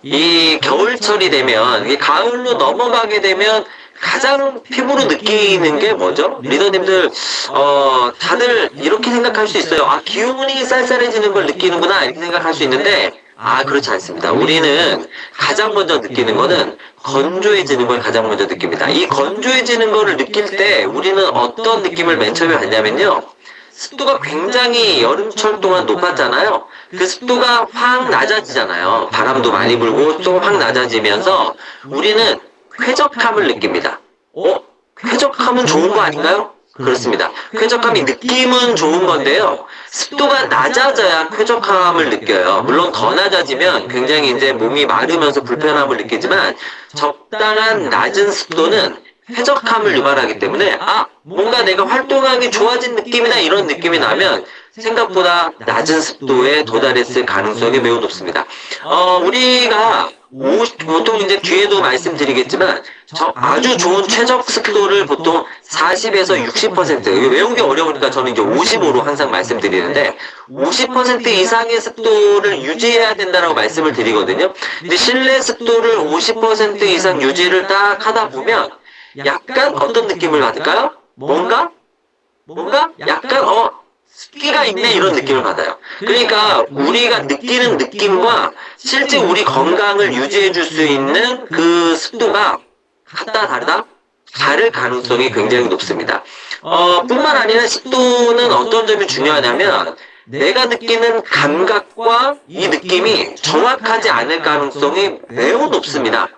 이 겨울철이 되면, 이 가을로 넘어가게 되면 가장 피부로 느끼는 게 뭐죠? 리더님들, 다들 이렇게 생각할 수 있어요. 아, 기운이 쌀쌀해지는 걸 느끼는구나, 이렇게 생각할 수 있는데, 아, 그렇지 않습니다. 우리는 가장 먼저 느끼는 거는 건조해지는 걸 가장 먼저 느낍니다. 이 건조해지는 거를 느낄 때 우리는 어떤 느낌을 맨 처음에 받냐면요. 습도가 굉장히 여름철 동안 높았잖아요. 그 습도가 확 낮아지잖아요. 바람도 많이 불고 습도가 확 낮아지면서 우리는 쾌적함을 느낍니다. 쾌적함은 좋은 거 아닌가요? 그렇습니다. 쾌적함이 느낌은 좋은 건데요. 습도가 낮아져야 쾌적함을 느껴요. 물론 더 낮아지면 굉장히 이제 몸이 마르면서 불편함을 느끼지만 적당한 낮은 습도는 쾌적함을 유발하기 때문에 뭔가 내가 활동하기 좋아진 느낌이나 이런 느낌이 나면 생각보다 낮은 습도에 도달했을 가능성이 매우 높습니다. 우리가 보통 이제 뒤에도 말씀드리겠지만 아주 좋은 최적 습도를 보통 40에서 60% 외우기 어려우니까 저는 이제 55로 항상 말씀드리는데 50% 이상의 습도를 유지해야 된다라고 말씀을 드리거든요. 근데 실내 습도를 50% 이상 유지를 딱 하다 보면 약간 어떤 느낌을 받을까요? 뭔가 약간 습기가 있네 이런 느낌을 받아요. 그러니까 우리가 느끼는 느낌과 실제 우리 건강을 유지해 줄 수 있는 그 습도가 같다 다르다? 다를 가능성이 굉장히 높습니다. 뿐만 아니라 습도는 어떤 점이 중요하냐면 내가 느끼는 감각과 이 느낌이 정확하지 않을 가능성이 매우 높습니다.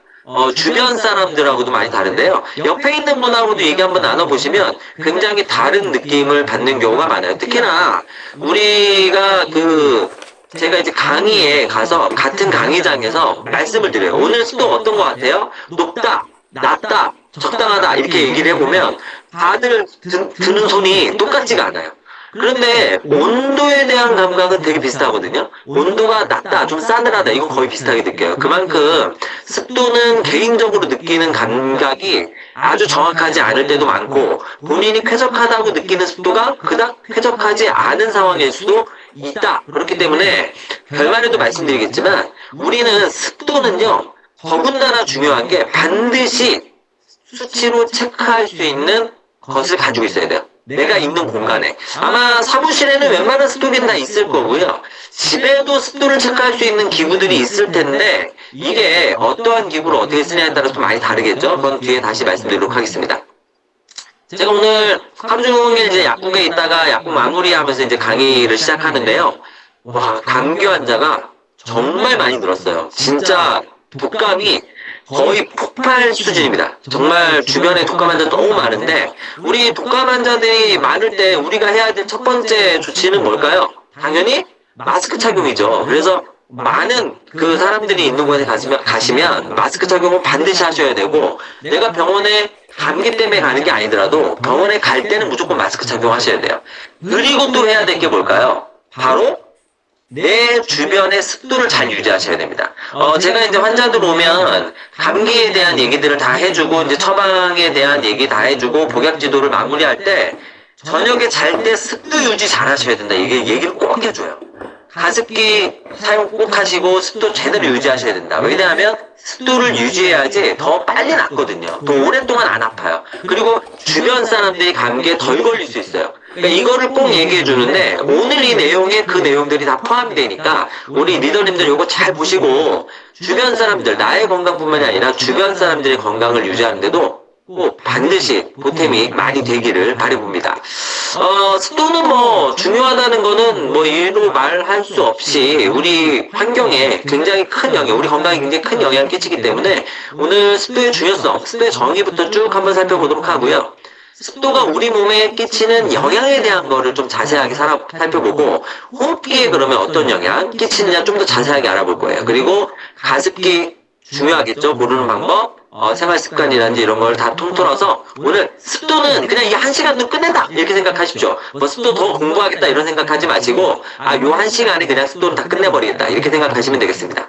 주변 사람들하고도 많이 다른데요. 옆에 있는 분하고도 얘기 한번 나눠보시면 굉장히 다른 느낌을 받는 경우가 많아요. 특히나 우리가 제가 이제 강의에 가서 같은 강의장에서 말씀을 드려요. 오늘 습도 어떤 것 같아요? 높다, 낮다, 적당하다 이렇게 얘기를 해보면 다들 드는 손이 똑같지가 않아요. 그런데 온도에 대한 감각은 되게 비슷하거든요. 온도가 낮다, 좀 싸늘하다, 이건 거의 비슷하게 느껴요. 그만큼 습도는 개인적으로 느끼는 감각이 아주 정확하지 않을 때도 많고 본인이 쾌적하다고 느끼는 습도가 그닥 쾌적하지 않은 상황일 수도 있다. 그렇기 때문에 결말에도 말씀드리겠지만 우리는 습도는요, 더군다나 중요한 게 반드시 수치로 체크할 수 있는 것을 가지고 있어야 돼요. 내가 있는 공간에. 아마 사무실에는 웬만한 습도기는 다 있을 거고요. 집에도 습도를 체크할 수 있는 기구들이 있을 텐데 이게 어떠한 기구를 어떻게 쓰냐에 따라서 많이 다르겠죠? 그건 뒤에 다시 말씀드리도록 하겠습니다. 제가 오늘 하루 종일 이제 약국에 있다가 약국 마무리하면서 이제 강의를 시작하는데요. 와, 감기 환자가 정말 많이 늘었어요. 진짜 독감이 거의 폭발 수준입니다. 정말 주변에 독감 환자 너무 많은데 우리 독감 환자들이 많을 때 우리가 해야 될 첫 번째 조치는 뭘까요? 당연히 마스크 착용이죠. 그래서 많은 그 사람들이 있는 곳에 가시면 마스크 착용은 반드시 하셔야 되고 내가 병원에 감기 때문에 가는 게 아니더라도 병원에 갈 때는 무조건 마스크 착용하셔야 돼요. 그리고 또 해야 될 게 뭘까요? 바로 내 주변의 습도를 잘 유지하셔야 됩니다. 제가 이제 환자들 오면 감기에 대한 얘기들을 다 해주고 이제 처방에 대한 얘기 다 해주고 복약 지도를 마무리할 때 저녁에 잘 때 습도 유지 잘 하셔야 된다. 이게 얘기를 꼭 해줘요. 가습기 사용 꼭 하시고 습도 제대로 유지하셔야 된다. 왜냐하면 습도를 유지해야지 더 빨리 낫거든요. 더 오랫동안 안 아파요. 그리고 주변 사람들이 감기에 덜 걸릴 수 있어요. 그러니까 이거를 꼭 얘기해 주는데 오늘 이 내용에 그 내용들이 다 포함이 되니까 우리 리더님들 이거 잘 보시고 주변 사람들, 나의 건강뿐만이 아니라 주변 사람들의 건강을 유지하는데도 꼭 반드시 보탬이 많이 되기를 바라봅니다. 습도는 뭐 중요하다는 거는 뭐 이로 말할 수 없이 우리 환경에 굉장히 큰 영향, 우리 건강에 굉장히 큰 영향을 끼치기 때문에 오늘 습도의 중요성, 습도의 정의부터 쭉 한번 살펴보도록 하고요. 습도가 우리 몸에 끼치는 영향에 대한 거를 좀 자세하게 살펴보고 호흡기에 그러면 어떤 영향 끼치느냐 좀 더 자세하게 알아볼 거예요. 그리고 가습기 중요하겠죠. 고르는 방법, 생활 습관이라든지 이런 걸 다 통틀어서 오늘 습도는 그냥 이 한 시간도 끝낸다 이렇게 생각하십시오. 뭐 습도 더 공부하겠다 이런 생각하지 마시고 요 한 시간에 그냥 습도는 다 끝내버리겠다 이렇게 생각하시면 되겠습니다.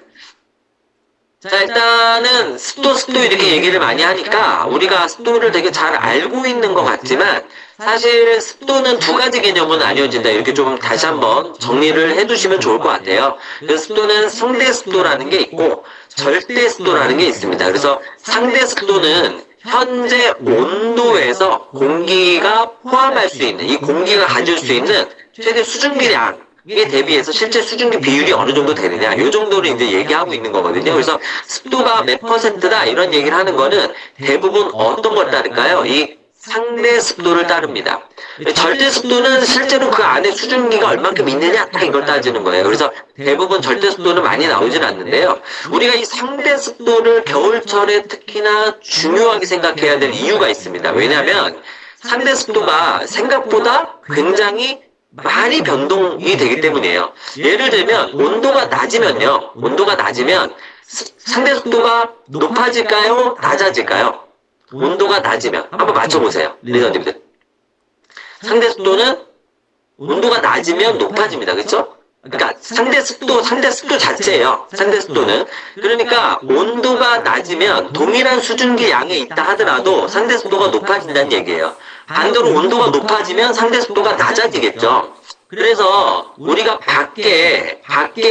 자, 일단은 습도 이렇게 얘기를 많이 하니까 우리가 습도를 되게 잘 알고 있는 것 같지만 사실 습도는 두 가지 개념은 나뉘어진다. 이렇게 좀 다시 한번 정리를 해두시면 좋을 것 같아요. 그 습도는 상대 습도라는 게 있고 절대 습도라는 게 있습니다. 그래서 상대 습도는 현재 온도에서 공기가 포함할 수 있는, 이 공기가 가질 수 있는 최대 수증기량에 대비해서 실제 수증기 비율이 어느 정도 되느냐, 이 정도를 이제 얘기하고 있는 거거든요. 그래서 습도가 몇 퍼센트다 이런 얘기를 하는 거는 대부분 어떤 걸 따를까요? 이 상대 습도를 따릅니다. 절대 습도는 실제로 그 안에 수증기가 얼만큼 있느냐 딱 이걸 따지는 거예요. 그래서 대부분 절대 습도는 많이 나오진 않는데요. 우리가 이 상대 습도를 겨울철에 특히나 중요하게 생각해야 될 이유가 있습니다. 왜냐하면 상대 습도가 생각보다 굉장히 많이 변동이 되기 때문이에요. 예를 들면 온도가 낮으면요. 온도가 낮으면 상대 습도가 높아질까요? 낮아질까요? 온도가 낮으면 한번 맞춰보세요. 리더님들. 상대 습도는 온도가 낮으면 높아집니다. 그렇죠? 그러니까 상대 습도 자체예요. 상대 습도는. 그러니까 온도가 낮으면 동일한 수증기 양에 있다 하더라도 상대 습도가 높아진다는 얘기예요. 반대로 온도가 높아지면 상대 습도가 낮아지겠죠. 그래서 우리가 밖에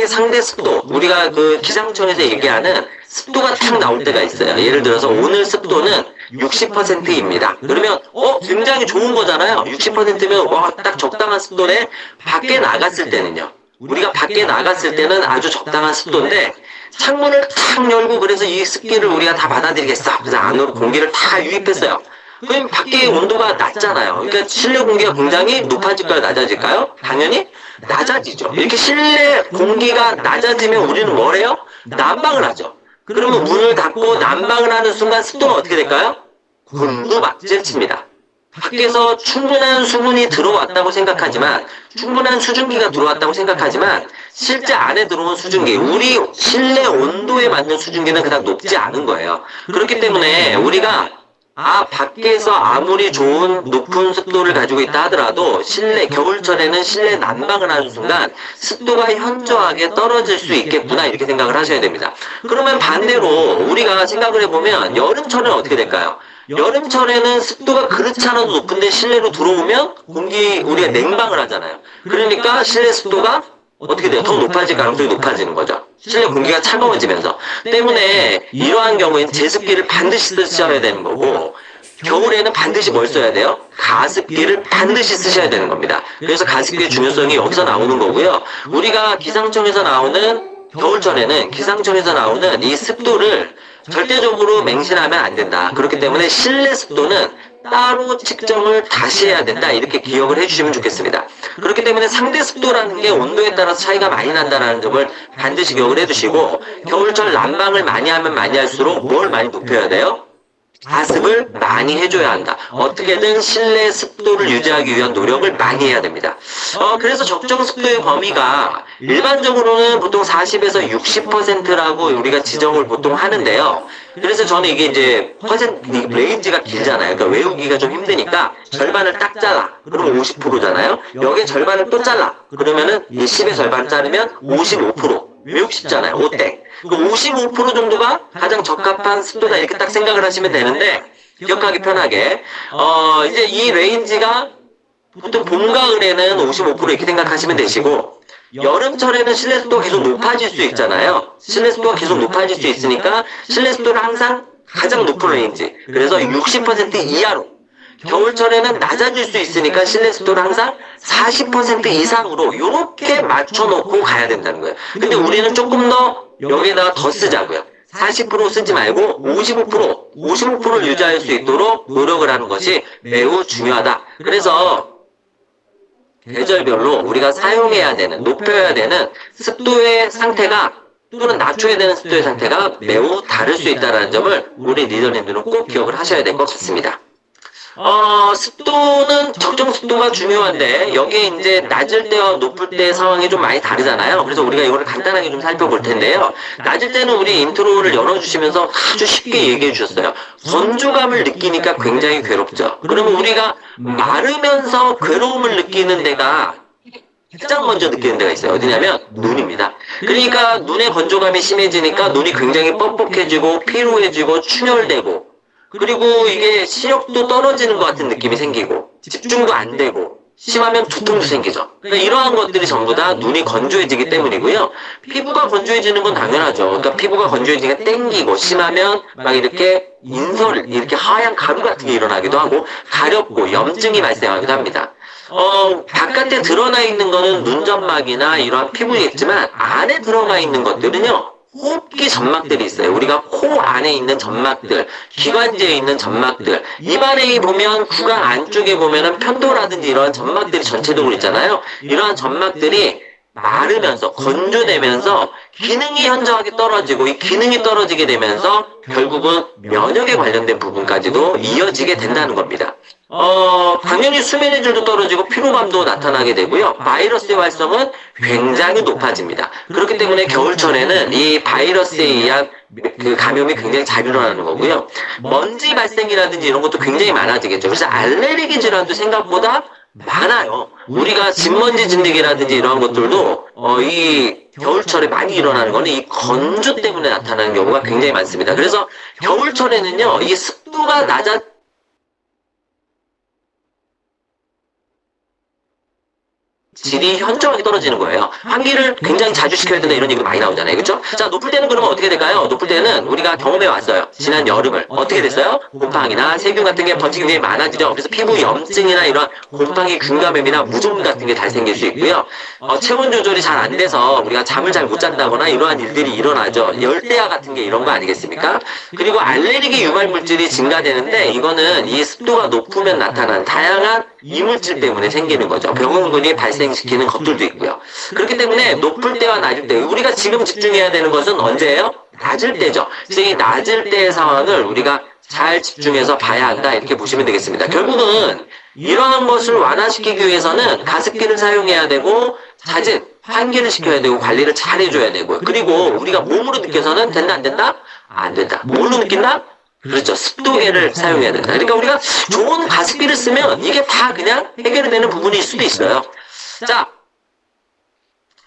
상대 습도, 우리가 그 기상청에서 얘기하는 습도가 탁 나올 때가 있어요. 예를 들어서 오늘 습도는 60%입니다. 그러면 굉장히 좋은 거잖아요. 60%면 와, 딱 적당한 습도네. 밖에 나갔을 때는요. 우리가 밖에 나갔을 때는 아주 적당한 습도인데 창문을 탁 열고 그래서 이 습기를 우리가 다 받아들이겠어. 그래서 안으로 공기를 다 유입했어요. 그럼 밖에 온도가 낮잖아요. 그러니까 실내 공기가 굉장히 높아질까요? 낮아질까요? 당연히 낮아지죠. 이렇게 실내 공기가 낮아지면 우리는 뭘 해요? 난방을 하죠. 그러면 문을 닫고 난방을 하는 순간 습도는 어떻게 될까요? 곤두박질칩니다. 밖에서 충분한 수분이 들어왔다고 생각하지만, 충분한 수증기가 들어왔다고 생각하지만 실제 안에 들어온 수증기, 우리 실내 온도에 맞는 수증기는 그닥 높지 않은 거예요. 그렇기 때문에 우리가 밖에서 아무리 좋은 높은 습도를 가지고 있다 하더라도 겨울철에는 실내 난방을 하는 순간 습도가 현저하게 떨어질 수 있겠구나 이렇게 생각을 하셔야 됩니다. 그러면 반대로 우리가 생각을 해보면 여름철에는 어떻게 될까요? 여름철에는 습도가 그렇지 않아도 높은데 실내로 들어오면 우리가 냉방을 하잖아요. 그러니까 실내 습도가 어떻게 돼요? 더 높아질 가능성이 높아지는 거죠. 실내 공기가 차가워지면서. 때문에 이러한 경우에는 제습기를 반드시 쓰셔야 되는 거고, 겨울에는 반드시 뭘 써야 돼요? 가습기를 반드시 쓰셔야 되는 겁니다. 그래서 가습기의 중요성이 여기서 나오는 거고요. 우리가 기상청에서 나오는, 겨울철에는 기상청에서 나오는 이 습도를 절대적으로 맹신하면 안 된다. 그렇기 때문에 실내 습도는 따로 측정을 다시 해야 된다. 이렇게 기억을 해주시면 좋겠습니다. 그렇기 때문에 상대 습도라는 게 온도에 따라서 차이가 많이 난다는 점을 반드시 기억을 해두시고, 겨울철 난방을 많이 하면 많이 할수록 뭘 많이 높여야 돼요? 가습을 많이 해줘야 한다. 어떻게든 실내 습도를 유지하기 위한 노력을 많이 해야 됩니다. 그래서 적정 습도의 범위가 일반적으로는 보통 40에서 60%라고 우리가 지정을 보통 하는데요. 그래서 저는 이게 이제 레인지가 길잖아요. 그러니까 외우기가 좀 힘드니까 절반을 딱 잘라. 그러면 50%잖아요. 여기에 절반을 또 잘라. 그러면은 이 10의 절반을 자르면 55%. 외우기 쉽잖아요. 5대. 그 55% 정도가 가장 적합한 습도다 이렇게 딱 생각을 하시면 되는데, 기억하기 편하게 이제 이 레인지가 보통 봄, 가을에는 55% 이렇게 생각하시면 되시고, 여름철에는 실내 습도가 계속 높아질 수 있잖아요. 실내 습도가 계속 높아질 수 있으니까 실내 습도를 항상 가장 높은 레인지, 그래서 60% 이하로, 겨울철에는 낮아질 수 있으니까 실내 습도를 항상 40% 이상으로 이렇게 맞춰놓고 가야 된다는 거예요. 근데 우리는 조금 더 여기에다가 더 쓰자고요. 40% 쓰지 말고 55%를 유지할 수 있도록 노력을 하는 것이 매우 중요하다. 그래서 계절별로 우리가 사용해야 되는, 높여야 되는 습도의 상태가, 또는 낮춰야 되는 습도의 상태가 매우 다를 수 있다는 점을 우리 리더님들은 꼭 기억을 하셔야 될 것 같습니다. 습도는 적정 습도가 중요한데, 여기에 이제 낮을 때와 높을 때의 상황이 좀 많이 다르잖아요. 그래서 우리가 이거를 간단하게 좀 살펴볼 텐데요. 낮을 때는 우리 인트로를 열어주시면서 아주 쉽게 얘기해 주셨어요. 건조감을 느끼니까 굉장히 괴롭죠. 그러면 우리가 마르면서 괴로움을 느끼는 데가 가장 먼저 느끼는 데가 있어요. 어디냐면 눈입니다. 그러니까 눈의 건조감이 심해지니까 눈이 굉장히 뻑뻑해지고 피로해지고 충혈되고, 그리고 이게 시력도 떨어지는 것 같은 느낌이 생기고, 집중도 안 되고 심하면 두통도 생기죠. 그러니까 이러한 것들이 전부 다 눈이 건조해지기 때문이고요. 피부가 건조해지는 건 당연하죠. 그러니까 피부가 건조해지니까 땡기고 심하면 막 이렇게 인설, 이렇게 하얀 가루 같은 게 일어나기도 하고 가렵고 염증이 발생하기도 합니다. 바깥에 드러나 있는 거는 눈점막이나 이러한 피부겠지만 안에 들어가 있는 것들은요. 호흡기 점막들이 있어요. 우리가 코 안에 있는 점막들, 기관지에 있는 점막들, 입안에 보면 구강 안쪽에 보면은 편도라든지 이러한 점막들이 전체적으로 있잖아요. 이러한 점막들이 마르면서 건조되면서 기능이 현저하게 떨어지고 이 기능이 떨어지게 되면서 결국은 면역에 관련된 부분까지도 이어지게 된다는 겁니다. 당연히 수면의 질도 떨어지고 피로감도 나타나게 되고요. 바이러스의 활성은 굉장히 높아집니다. 그렇기 때문에 겨울철에는 이 바이러스에 의한 그 감염이 굉장히 잘 일어나는 거고요. 먼지 발생이라든지 이런 것도 굉장히 많아지겠죠. 그래서 알레르기 질환도 생각보다 많아요. 우리가 진먼지 진드기라든지 이러한 것들도 이 겨울철에 많이 일어나는 거는 이 건조 때문에 나타나는 경우가 굉장히 많습니다. 그래서 겨울철에는요, 이 습도가 낮아 질이 현저하게 떨어지는 거예요. 환기를 굉장히 자주 시켜야 된다 이런 얘기가 많이 나오잖아요. 그렇죠? 자, 높을 때는 그러면 어떻게 될까요? 높을 때는 우리가 경험해 왔어요. 지난 여름을. 어떻게 됐어요? 곰팡이나 세균 같은 게 번식이 굉장히 많아지죠. 그래서 피부 염증이나 이런 곰팡이 균감염이나 무좀 같은 게 잘 생길 수 있고요. 체온 조절이 잘 안 돼서 우리가 잠을 잘 못 잔다거나 이러한 일들이 일어나죠. 열대야 같은 게 이런 거 아니겠습니까? 그리고 알레르기 유발 물질이 증가되는데 이거는 이 습도가 높으면 나타나는 다양한 이물질 때문에 생기는 거죠. 병원군이 발생시키는 것들도 있고요. 그렇기 때문에 높을 때와 낮을 때 우리가 지금 집중해야 되는 것은 언제예요? 낮을 때죠. 그래서 이 낮을 때의 상황을 우리가 잘 집중해서 봐야 한다 이렇게 보시면 되겠습니다. 결국은 이러한 것을 완화시키기 위해서는 가습기를 사용해야 되고 잦은 환기를 시켜야 되고 관리를 잘 해줘야 되고요. 그리고 우리가 몸으로 느껴서는 된다 안 된다? 안 된다. 뭘로 느낀다? 그렇죠. 습도계를 사용해야 된다. 그러니까 우리가 좋은 가습기를 쓰면 이게 다 그냥 해결이 되는 부분일 수도 있어요. 자,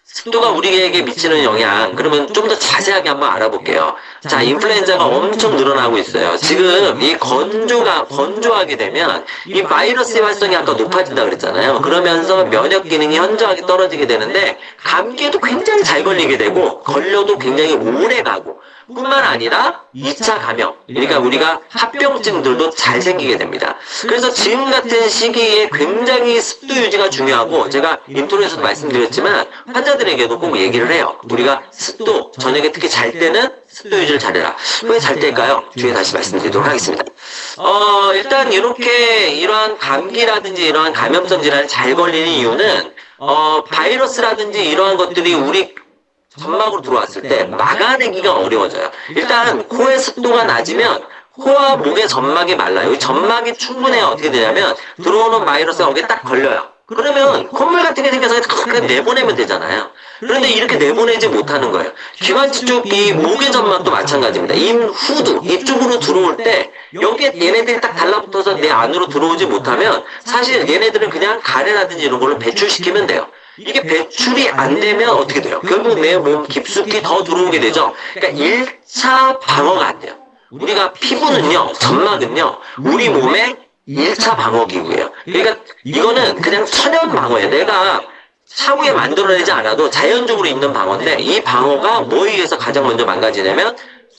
습도가 우리에게 미치는 영향, 그러면 좀 더 자세하게 한번 알아볼게요. 자, 인플루엔자가 엄청 늘어나고 있어요. 지금 이 건조하게 되면 이 바이러스의 활성이 아까 높아진다 그랬잖아요. 그러면서 면역 기능이 현저하게 떨어지게 되는데 감기에도 굉장히 잘 걸리게 되고 걸려도 굉장히 오래 가고 뿐만 아니라 2차 감염, 그러니까 우리가 합병증들도 잘 생기게 됩니다. 그래서 지금 같은 시기에 굉장히 습도 유지가 중요하고 제가 인트로에서도 말씀드렸지만 환자들에게도 꼭 얘기를 해요. 우리가 습도, 저녁에 특히 잘 때는 습도 유지를 잘해라. 왜 잘 때일까요? 뒤에 다시 말씀드리도록 하겠습니다. 일단 이렇게 이러한 감기라든지 이러한 감염성 질환이 잘 걸리는 이유는 바이러스라든지 이러한 것들이 우리 점막으로 들어왔을 때 막아내기가 어려워져요. 일단 코의 습도가 낮으면 코와 목의 점막이 말라요. 이 점막이 충분해야 어떻게 되냐면 들어오는 바이러스가 거기에 딱 걸려요. 그러면 콧물 같은 게 생겨서 그냥 내보내면 되잖아요. 그런데 이렇게 내보내지 못하는 거예요. 기관지 쪽 이 목의 점막도 마찬가지입니다. 후두 이쪽으로 들어올 때 여기에 얘네들이 딱 달라붙어서 내 안으로 들어오지 못하면 사실 얘네들은 그냥 가래라든지 이런 걸로 배출시키면 돼요. 이게 배출이 안 되면 어떻게 돼요? 결국 내 몸 깊숙이 더 들어오게 되죠. 그러니까 1차 방어가 안 돼요. 우리가 피부는요, 점막은요, 우리 몸의 1차 방어기구예요. 그러니까 이거는 그냥 천연 방어예요. 내가 차후에 만들어내지 않아도 자연적으로 있는 방어인데 이 방어가 뭐에 의해서 가장 먼저 망가지냐면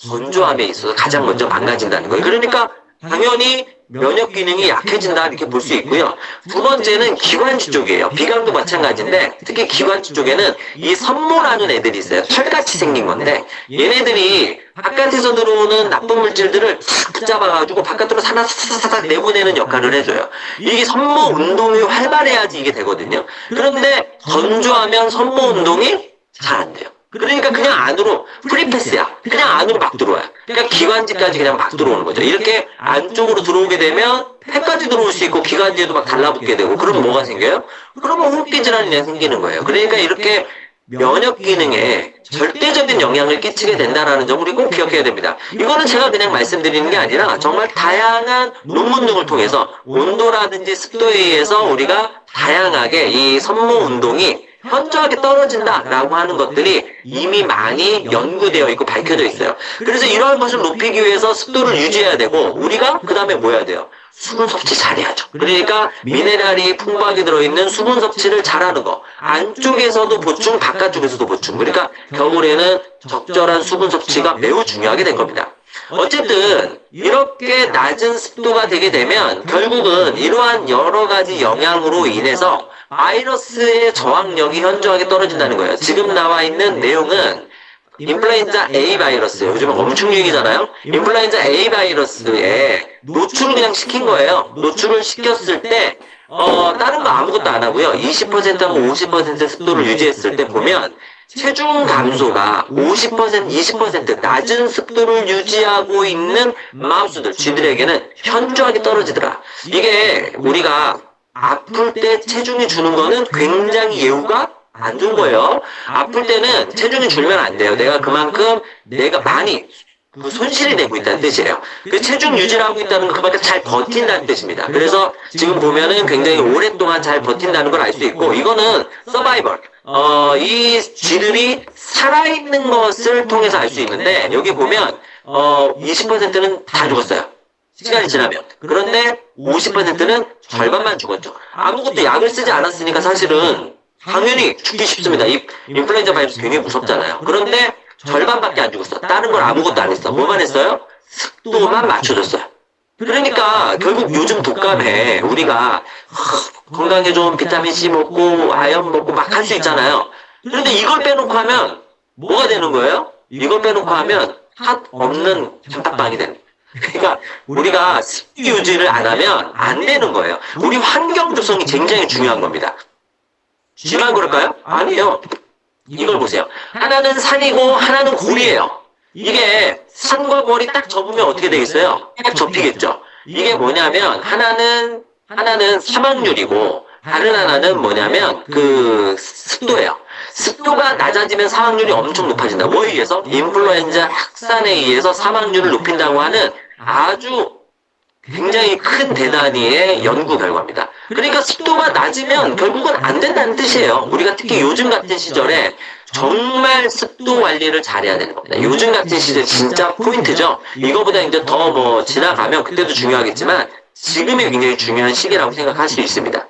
건조함에 있어서 가장 먼저 망가진다는 거예요. 그러니까 당연히 면역 기능이 약해진다 이렇게 볼 수 있고요. 두 번째는 기관지 쪽이에요. 비강도 마찬가지인데 특히 기관지 쪽에는 이 섬모라는 애들이 있어요. 털같이 생긴 건데 얘네들이 바깥에서 들어오는 나쁜 물질들을 탁 붙잡아가지고 바깥으로 사사사사삭 내보내는 역할을 해줘요. 이게 섬모 운동이 활발해야지 이게 되거든요. 그런데 건조하면 섬모 운동이 잘 안 돼요. 그러니까 그냥 안으로 프리패스야. 그냥 안으로 막 들어와요. 그러니까 기관지까지 그냥 막 들어오는 거죠. 이렇게 안쪽으로 들어오게 되면 폐까지 들어올 수 있고 기관지에도 막 달라붙게 되고 그러면 뭐가 생겨요? 그러면 호흡기 질환이 생기는 거예요. 그러니까 이렇게 면역 기능에 절대적인 영향을 끼치게 된다는 점을 우리 꼭 기억해야 됩니다. 이거는 제가 그냥 말씀드리는 게 아니라 정말 다양한 논문 등을 통해서 온도라든지 습도에 의해서 우리가 다양하게 이 섬모 운동이 현저하게 떨어진다라고 하는 것들이 이미 많이 연구되어 있고 밝혀져 있어요. 그래서 이러한 것을 높이기 위해서 습도를 유지해야 되고 우리가 그 다음에 뭐 해야 돼요? 수분 섭취 잘해야죠. 그러니까 미네랄이 풍부하게 들어있는 수분 섭취를 잘하는 거. 안쪽에서도 보충, 바깥쪽에서도 보충. 그러니까 겨울에는 적절한 수분 섭취가 매우 중요하게 된 겁니다. 어쨌든 이렇게 낮은 습도가 되게 되면 결국은 이러한 여러 가지 영향으로 인해서 바이러스의 저항력이 현저하게 떨어진다는 거예요. 지금 나와 있는 내용은 인플루엔자 A 바이러스, 요즘 엄청 유행이잖아요. 인플루엔자 A 바이러스에 노출을 그냥 시킨 거예요. 노출을 시켰을 때 다른 거 아무것도 안 하고요. 20%하고 50% 습도를 유지했을 때 보면 체중 감소가 50%, 20% 낮은 습도를 유지하고 있는 마우스들, 쥐들에게는 현저하게 떨어지더라. 이게 우리가 아플 때 체중이 주는 거는 굉장히 예후가 안 좋은 거예요. 아플 때는 체중이 줄면 안 돼요. 내가 그만큼 내가 많이 손실이 되고 있다는 뜻이에요. 그 체중 유지를 하고 있다는 건 그만큼 잘 버틴다는 뜻입니다. 그래서 지금 보면은 굉장히 오랫동안 잘 버틴다는 걸 알 수 있고, 이거는 서바이벌. 이 쥐들이 살아있는 것을 통해서 알 수 있는데, 여기 보면 20%는 다 죽었어요. 시간이 지나면. 그런데 50%는 절반만 죽었죠. 아무것도 약을 쓰지 않았으니까 사실은 당연히 죽기 쉽습니다. 이 인플루엔자 바이러스 굉장히 무섭잖아요. 그런데 절반밖에 안 죽었어. 다른 걸 아무것도 안 했어. 뭐만 했어요? 습도만 맞춰줬어요. 그러니까 결국 요즘 독감에 우리가 건강에 좋은 비타민C 먹고 아연 먹고 막 할 수 있잖아요. 그런데 이걸 빼놓고 하면 뭐가 되는 거예요? 이걸 빼놓고 하면 핫 없는 잠깐빵이 되는 거예요. 그러니까 우리가 습도 유지를 안 하면 안 되는 거예요. 우리 환경 조성이 굉장히 중요한 겁니다. 쥐만 그럴까요? 아니에요. 이걸 보세요. 하나는 산이고 하나는 골이에요. 이게 산과 골이 딱 접으면 어떻게 되겠어요? 딱 접히겠죠. 이게 뭐냐면 하나는 사망률이고 다른 하나는 뭐냐면 그 습도예요. 습도가 낮아지면 사망률이 엄청 높아진다. 뭐에 의해서? 인플루엔자 확산에 의해서 사망률을 높인다고 하는 아주 굉장히 큰 대단위의 연구 결과입니다. 그러니까 습도가 낮으면 결국은 안 된다는 뜻이에요. 우리가 특히 요즘 같은 시절에 정말 습도 관리를 잘해야 되는 겁니다. 요즘 같은 시절 진짜 포인트죠. 이거보다 이제 더 뭐 지나가면 그때도 중요하겠지만 지금이 굉장히 중요한 시기라고 생각할 수 있습니다.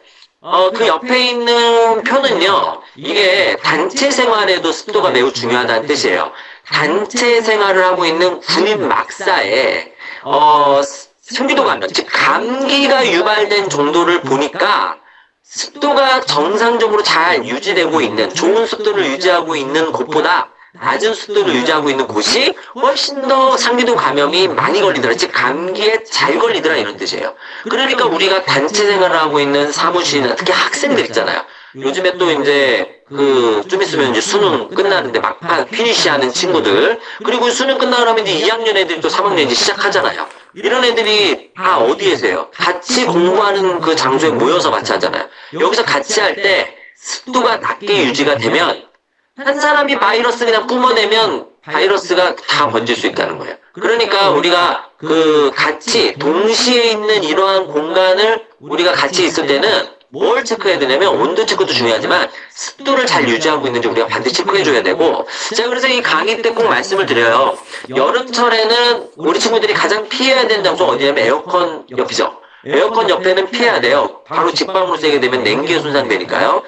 그 옆에 있는 표는요, 이게 단체 생활에도 습도가 매우 중요하다는 뜻이에요. 단체 생활을 하고 있는 군인 막사에 생기도 감염, 즉 감기가 유발된 정도를 보니까 습도가 정상적으로 잘 유지되고 있는, 좋은 습도를 유지하고 있는 곳보다 낮은 습도를 유지하고 있는 곳이 훨씬 더 상기도 감염이 많이 걸리더라. 즉 감기에 잘 걸리더라, 이런 뜻이에요. 그러니까 우리가 단체 생활을 하고 있는 사무실이나 특히 학생들 있잖아요. 요즘에 또 이제 좀 있으면 이제 수능 끝나는데 막판 피니시 하는 친구들, 그리고 수능 끝나고 나면 이제 2학년 애들이 또 3학년 이제 시작하잖아요. 이런 애들이 다 어디에서요? 같이 공부하는 그 장소에 모여서 같이 하잖아요. 여기서 같이 할 때 습도가 낮게 유지가 되면 한 사람이 바이러스 그냥 뿜어내면 바이러스가 다 번질 수 있다는 거예요. 그러니까 우리가 같이 동시에 있는 이러한 공간을 우리가 같이 있을 때는 뭘 체크해야 되냐면 온도 체크도 중요하지만 습도를 잘 유지하고 있는지 우리가 반드시 체크해줘야 되고, 제가 그래서 이 강의 때 꼭 말씀을 드려요. 여름철에는 우리 친구들이 가장 피해야 되는 장소가 어디냐면 에어컨 옆이죠. 에어컨 옆에는 피해야 돼요. 바로 직방으로 쐬게 되면 냉기에 손상되니까요.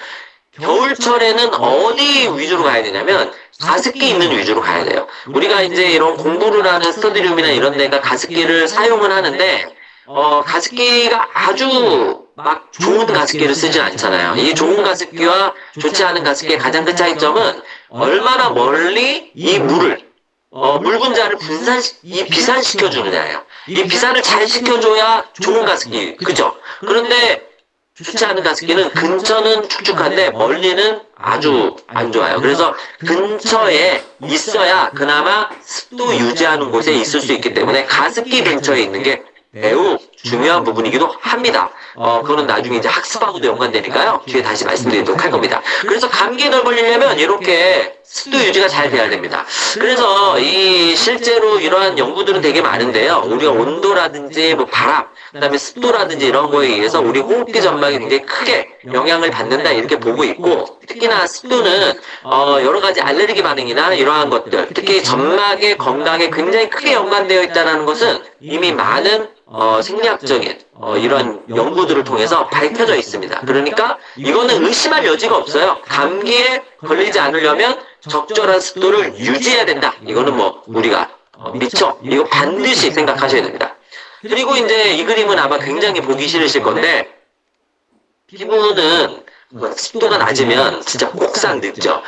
겨울철에는 어디 위주로 가야 되냐면 가습기 있는 위주로 가야 돼요. 우리가 이제 이런 공부를 하는 스터디룸이나 이런 데가 가습기를 사용을 하는데 가습기가 아주 막 좋은 가습기를 쓰진 않잖아요. 이 좋은 가습기와 좋지 않은 가습기의 가장 큰 차이점은 얼마나 멀리 이 물을 물 분자를 비산시켜 주느냐예요. 이 비산을 잘 시켜줘야 좋은 가습기, 그죠? 그런데 좋지 않은 가습기는 근처는 축축한데 멀리는 아주 안 좋아요. 그래서 근처에 있어야 그나마 습도 유지하는 곳에 있을 수 있기 때문에 가습기 근처에 있는 게 매우 중요한 부분이기도 합니다. 그거는 나중에 이제 학습하고도 연관되니까요. 뒤에 다시 말씀드리도록 할 겁니다. 그래서 감기에 덜 걸리려면 이렇게 습도 유지가 잘 돼야 됩니다. 그래서 실제로 이러한 연구들은 되게 많은데요. 우리가 온도라든지 뭐 바람, 그다음에 습도라든지 이런 거에 의해서 우리 호흡기 전망이 굉장히 크게 영향을 받는다, 이렇게 보고 있고, 특히나 습도는 여러 가지 알레르기 반응이나 이러한 것들, 특히 점막의 건강에 굉장히 크게 연관되어 있다는 것은 이미 많은 생리학적인 이런 연구들을 통해서 밝혀져 있습니다. 그러니까 이거는 의심할 여지가 없어요. 감기에 걸리지 않으려면 적절한 습도를 유지해야 된다. 이거는 뭐 우리가 미처 이거 반드시 생각하셔야 됩니다. 그리고 이제 이 그림은 아마 굉장히 보기 싫으실 건데 피부는 습도가 낮으면 진짜 kok상 늙죠.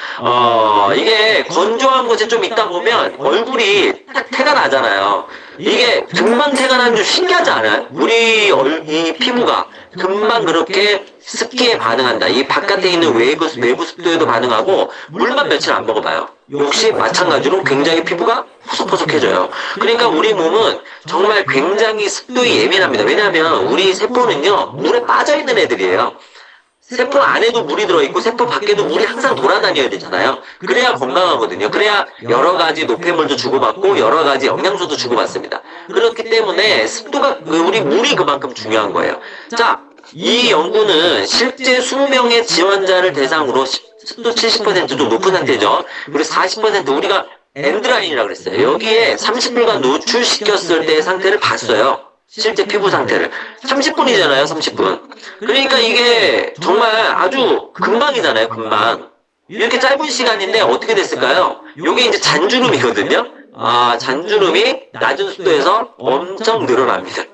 이게 건조한 곳에 좀 있다 보면 얼굴이 딱 태가 나잖아요. 이게 금방 태가 나는 좀 신기하지 않아요? 이 피부가 금방 그렇게 습기에 반응한다. 이 바깥에 있는 외부 습도에도 반응하고 물만 며칠 안 먹어봐요. 역시 마찬가지로 굉장히 피부가 포석포석해져요. 그러니까 우리 몸은 정말 굉장히 습도에 예민합니다. 왜냐하면 우리 세포는요 물에 빠져있는 애들이에요. 세포 안에도 물이 들어있고 세포 밖에도 물이 항상 돌아다녀야 되잖아요. 그래야 건강하거든요. 그래야 여러 가지 노폐물도 주고받고 여러 가지 영양소도 주고받습니다. 그렇기 때문에 습도가 우리 물이 그만큼 중요한 거예요. 자, 이 연구는 실제 20명의 지원자를 대상으로 습도 70%좀 높은 상태죠. 그리고 40% 우리가 엔드라인이라고 그랬어요. 여기에 30분간 노출시켰을 때의 상태를 봤어요. 실제 피부 상태를. 30분이잖아요, 30분. 그러니까 이게 정말 아주 금방이잖아요, 금방. 이렇게 짧은 시간인데 어떻게 됐을까요? 이게 이제 잔주름이거든요? 잔주름이 낮은 습도에서 엄청 늘어납니다.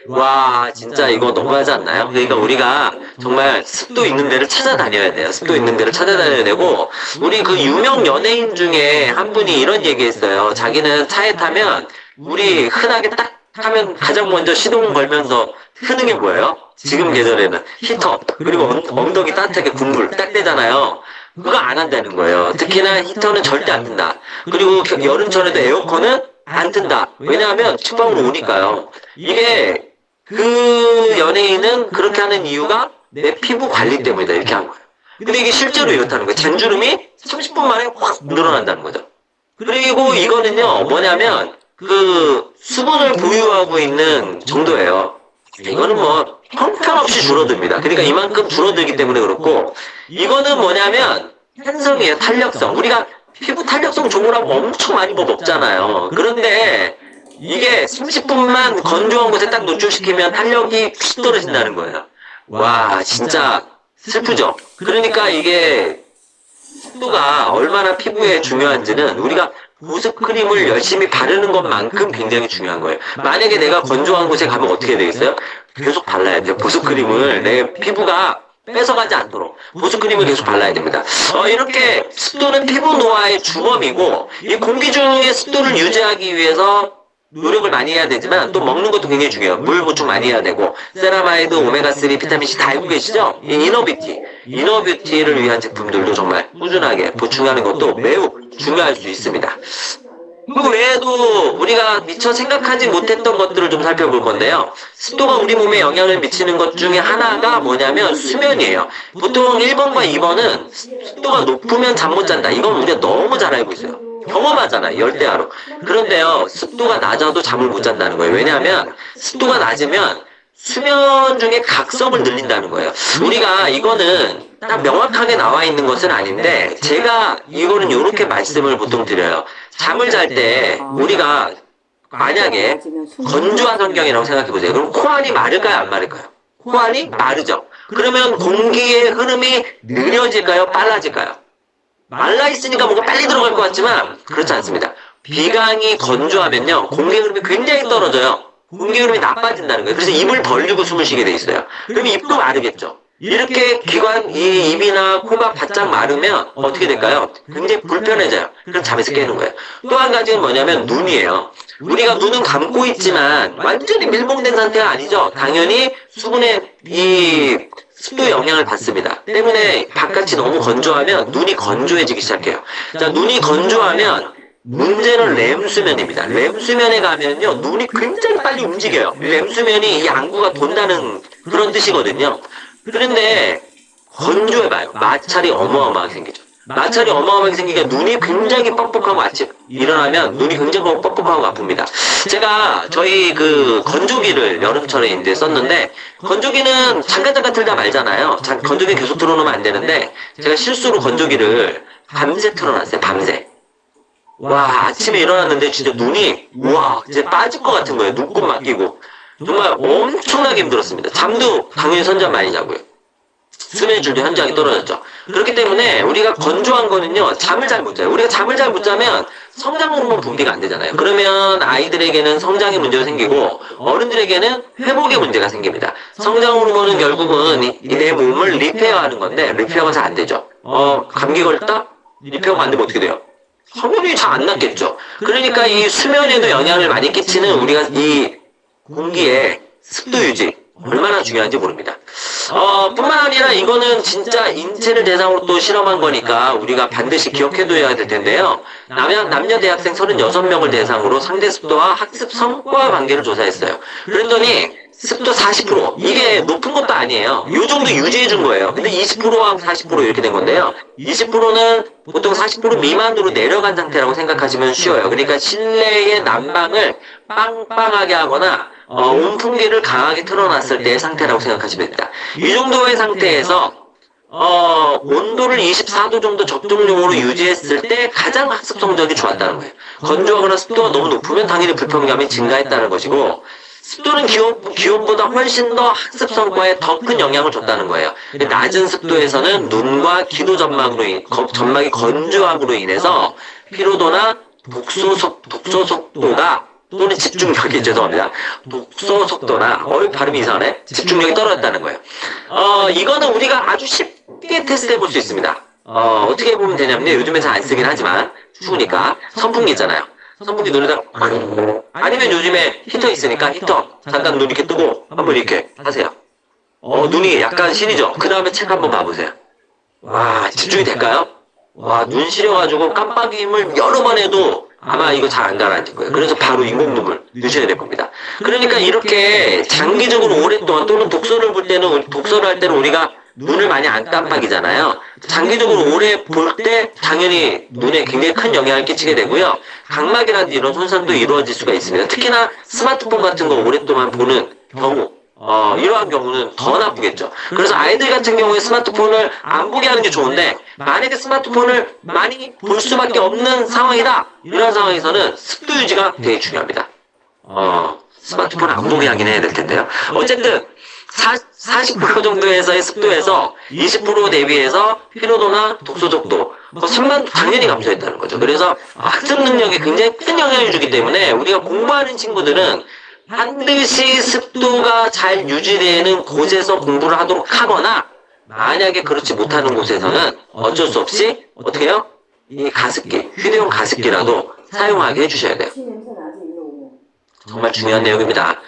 와, 진짜 이거 너무하지 않나요? 그러니까 우리가 정말 습도 있는 데를 찾아다녀야 돼요. 습도 있는 데를 찾아다녀야 되고, 우리 그 유명 연예인 중에 한 분이 이런 얘기 했어요. 자기는 차에 타면, 우리 흔하게 딱 하면 가장 먼저 시동 걸면서 트는 게 뭐예요? 지금 계절에는 히터, 그리고 엉덩이 따뜻하게 국물 딱 떼잖아요. 그거 안 한다는 거예요. 특히나 히터는 절대 안 튼다. 그리고 여름철에도 에어컨은 안 튼다. 왜냐하면 직방으로 오니까요. 이게 그 연예인은 그렇게 하는 이유가 내 피부 관리 때문이다. 이렇게 한 거예요. 근데 이게 실제로 이렇다는 거예요. 잔주름이 30분 만에 확 늘어난다는 거죠. 그리고 이거는요, 뭐냐면 그 수분을 보유하고 있는 정도예요. 이거는 뭐 형편없이 줄어듭니다. 그러니까 이만큼 줄어들기 때문에 그렇고, 이거는 뭐냐면 탄성이에요. 탄력성. 우리가 피부 탄력성 좋으라고 엄청 많이 뭐 먹잖아요. 그런데 이게 30분만 건조한 곳에 딱 노출시키면 탄력이 휙 떨어진다는 거예요. 와, 진짜 슬프죠. 그러니까 이게 습도가 얼마나 피부에 중요한지는 우리가 보습크림을 열심히 바르는 것만큼 굉장히 중요한 거예요. 만약에 내가 건조한 곳에 가면 어떻게 되겠어요? 계속 발라야 돼요. 보습크림을 내 피부가 뺏어가지 않도록 보습크림을 계속 발라야 됩니다. 이렇게 습도는 피부 노화의 주범이고, 이 공기 중의 습도를 유지하기 위해서 노력을 많이 해야 되지만 또 먹는 것도 굉장히 중요해요. 물 보충 많이 해야 되고, 세라마이드, 오메가3, 비타민C 다 알고 계시죠? 이 이너뷰티를 위한 제품들도 정말 꾸준하게 보충하는 것도 매우 중요할 수 있습니다. 그 외에도 우리가 미처 생각하지 못했던 것들을 좀 살펴볼 건데요. 습도가 우리 몸에 영향을 미치는 것 중에 하나가 뭐냐면 수면이에요. 보통 1번과 2번은 습도가 높으면 잠 못 잔다. 이건 우리가 너무 잘 알고 있어요. 경험하잖아요, 열대야로. 그런데요, 습도가 낮아도 잠을 못 잔다는 거예요. 왜냐하면 습도가 낮으면 수면 중에 각성을 늘린다는 거예요. 우리가 이거는 딱 명확하게 나와 있는 것은 아닌데, 제가 이거는 이렇게 말씀을 보통 드려요. 잠을 잘 때 우리가 만약에 건조한 환경이라고 생각해 보세요. 그럼 코안이 마를까요, 안 마를까요? 코안이 마르죠. 그러면 공기의 흐름이 느려질까요, 빨라질까요? 말라 있으니까 뭔가 빨리 들어갈 것 같지만 그렇지 않습니다. 비강이 건조하면요, 공기 흐름이 굉장히 떨어져요. 공기 흐름이 나빠진다는 거예요. 그래서 입을 벌리고 숨을 쉬게 돼 있어요. 그러면 입도 마르겠죠. 이렇게 이 입이나 코가 바짝 마르면 어떻게 될까요? 굉장히 불편해져요. 그럼 잠에서 깨는 거예요. 또 한 가지는 뭐냐면 눈이에요. 우리가 눈은 감고 있지만 완전히 밀봉된 상태가 아니죠. 당연히 수분의 이 습도 영향을 받습니다. 때문에 바깥이 너무 건조하면 눈이 건조해지기 시작해요. 자, 눈이 건조하면 문제는 램수면입니다. 램수면에 가면요, 눈이 굉장히 빨리 움직여요. 램수면이 이 안구가 돈다는 그런 뜻이거든요. 그런데 건조해봐요. 마찰이 어마어마하게 생기죠. 마찰이 어마어마하게 생기니까 눈이 굉장히 뻑뻑하고 아침 일어나면 눈이 굉장히 뻑뻑하고 아픕니다. 제가 저희 그 건조기를 여름철에 이제 썼는데, 건조기는 잠깐 틀다 말잖아요. 건조기 계속 틀어놓으면 안 되는데, 제가 실수로 건조기를 밤새 틀어놨어요. 밤새. 와, 아침에 일어났는데 진짜 눈이, 우와, 이제 빠질 것 같은 거예요. 눈곱 맡기고. 정말 엄청나게 힘들었습니다. 잠도 당연히 선잠 많이 자고요. 수면의 질도 현저하게 떨어졌죠. 그렇기 때문에 우리가 건조한 거는요, 잠을 잘 못 자요. 우리가 잠을 잘 못 자면 성장 호르몬 분비가 안 되잖아요. 그러면 아이들에게는 성장의 문제가 생기고 어른들에게는 회복의 문제가 생깁니다. 성장 호르몬은 결국은 내 몸을 리페어하는 건데 리페어가 잘 안 되죠. 감기 걸렸다? 리페어가 안 되면 어떻게 돼요? 당연히 잘 안 낫겠죠. 그러니까 이 수면에도 영향을 많이 끼치는 우리가 이 공기의 습도 유지 얼마나 중요한지 모릅니다. 뿐만 아니라 이거는 진짜 인체를 대상으로 또 실험한 거니까 우리가 반드시 기억해둬야 될 텐데요. 남녀 대학생 36명을 대상으로 상대 습도와 학습 성과 관계를 조사했어요. 그랬더니 습도 40%, 이게 높은 것도 아니에요. 이 정도 유지해 준 거예요. 근데 20%와 40% 이렇게 된 건데요. 20%는 보통 40% 미만으로 내려간 상태라고 생각하시면 쉬워요. 그러니까 실내의 난방을 빵빵하게 하거나 온풍기를 강하게 틀어놨을 때의 상태라고 생각하시면 됩니다. 이 정도의 상태에서 온도를 24도 정도 적정용으로 유지했을 때 가장 학습 성적이 좋았다는 거예요. 건조하거나 습도가 너무 높으면 당연히 불편감이 증가했다는 것이고, 습도는 기온보다 훨씬 더 학습 성과에 더 큰 영향을 줬다는 거예요. 낮은 습도에서는 눈과 기도 점막이 건조함으로 인해서 피로도나 독소 속도가 또는 집중력이 죄송합니다. 독소 속도나 발음이 이상하네. 집중력이 떨어졌다는 거예요. 이거는 우리가 아주 쉽게 테스트해 볼 수 있습니다. 어떻게 보면 되냐면요. 요즘에 잘 안 쓰긴 하지만 추우니까 선풍기 있잖아요. 선풍기 눈에다 아니면 요즘에 히터 있으니까 히터 잠깐 눈 이렇게 뜨고 한번 이렇게 하세요. 눈이 약간 시리죠. 그 다음에 책 한번 봐보세요. 와, 집중이 될까요? 와, 눈 시려가지고 깜빡임을 여러 번 해도 아마 이거 잘 안 가라앉을 거예요. 그래서 바로 인공눈물 넣으셔야 될 겁니다. 그러니까 이렇게 장기적으로 오랫동안 또는 독서를 할 때는 우리가 눈을 많이 안 깜빡이잖아요. 장기적으로 오래 볼 때 당연히 눈에 굉장히 큰 영향을 끼치게 되고요. 각막이라든지 이런 손상도 이루어질 수가 있습니다. 특히나 스마트폰 같은 거 오랫동안 보는 경우, 이러한 경우는 더 나쁘겠죠. 그래서 아이들 같은 경우에 스마트폰을 안 보게 하는 게 좋은데, 만약에 스마트폰을 많이 볼 수밖에 없는 상황이다. 이런 상황에서는 습도 유지가 되게 중요합니다. 스마트폰을 안 보게 하긴 해야 될 텐데요. 어쨌든 40% 정도에서의 습도에서 20% 대비해서 피로도나 독소 속도, 산만도 당연히 감소했다는 거죠. 그래서 학습 능력에 굉장히 큰 영향을 주기 때문에 우리가 공부하는 친구들은 반드시 습도가 잘 유지되는 곳에서 공부를 하도록 하거나, 만약에 그렇지 못하는 곳에서는 어쩔 수 없이 어떻게 해요? 이 가습기, 휴대용 가습기라도 사용하게 해주셔야 돼요. 정말 중요한 내용입니다.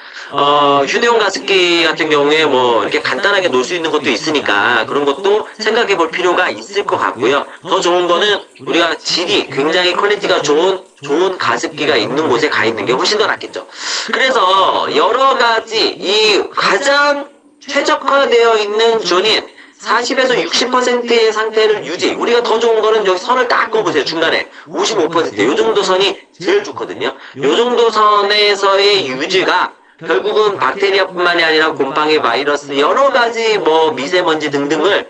휴대용 가습기 같은 경우에 뭐 이렇게 간단하게 놓을 수 있는 것도 있으니까 그런 것도 생각해 볼 필요가 있을 것 같고요. 더 좋은 거는 우리가 질이 굉장히 퀄리티가 좋은 가습기가 있는 곳에 가 있는 게 훨씬 더 낫겠죠. 그래서 여러 가지 이 가장 최적화되어 있는 존인 40에서 60%의 상태를 유지. 우리가 더 좋은 거는 여기 선을 딱 그어보세요. 중간에 55%. 요 정도 선이 제일 좋거든요. 요 정도 선에서의 유지가 결국은 박테리아뿐만이 아니라 곰팡이, 바이러스, 여러 가지 뭐 미세먼지 등등을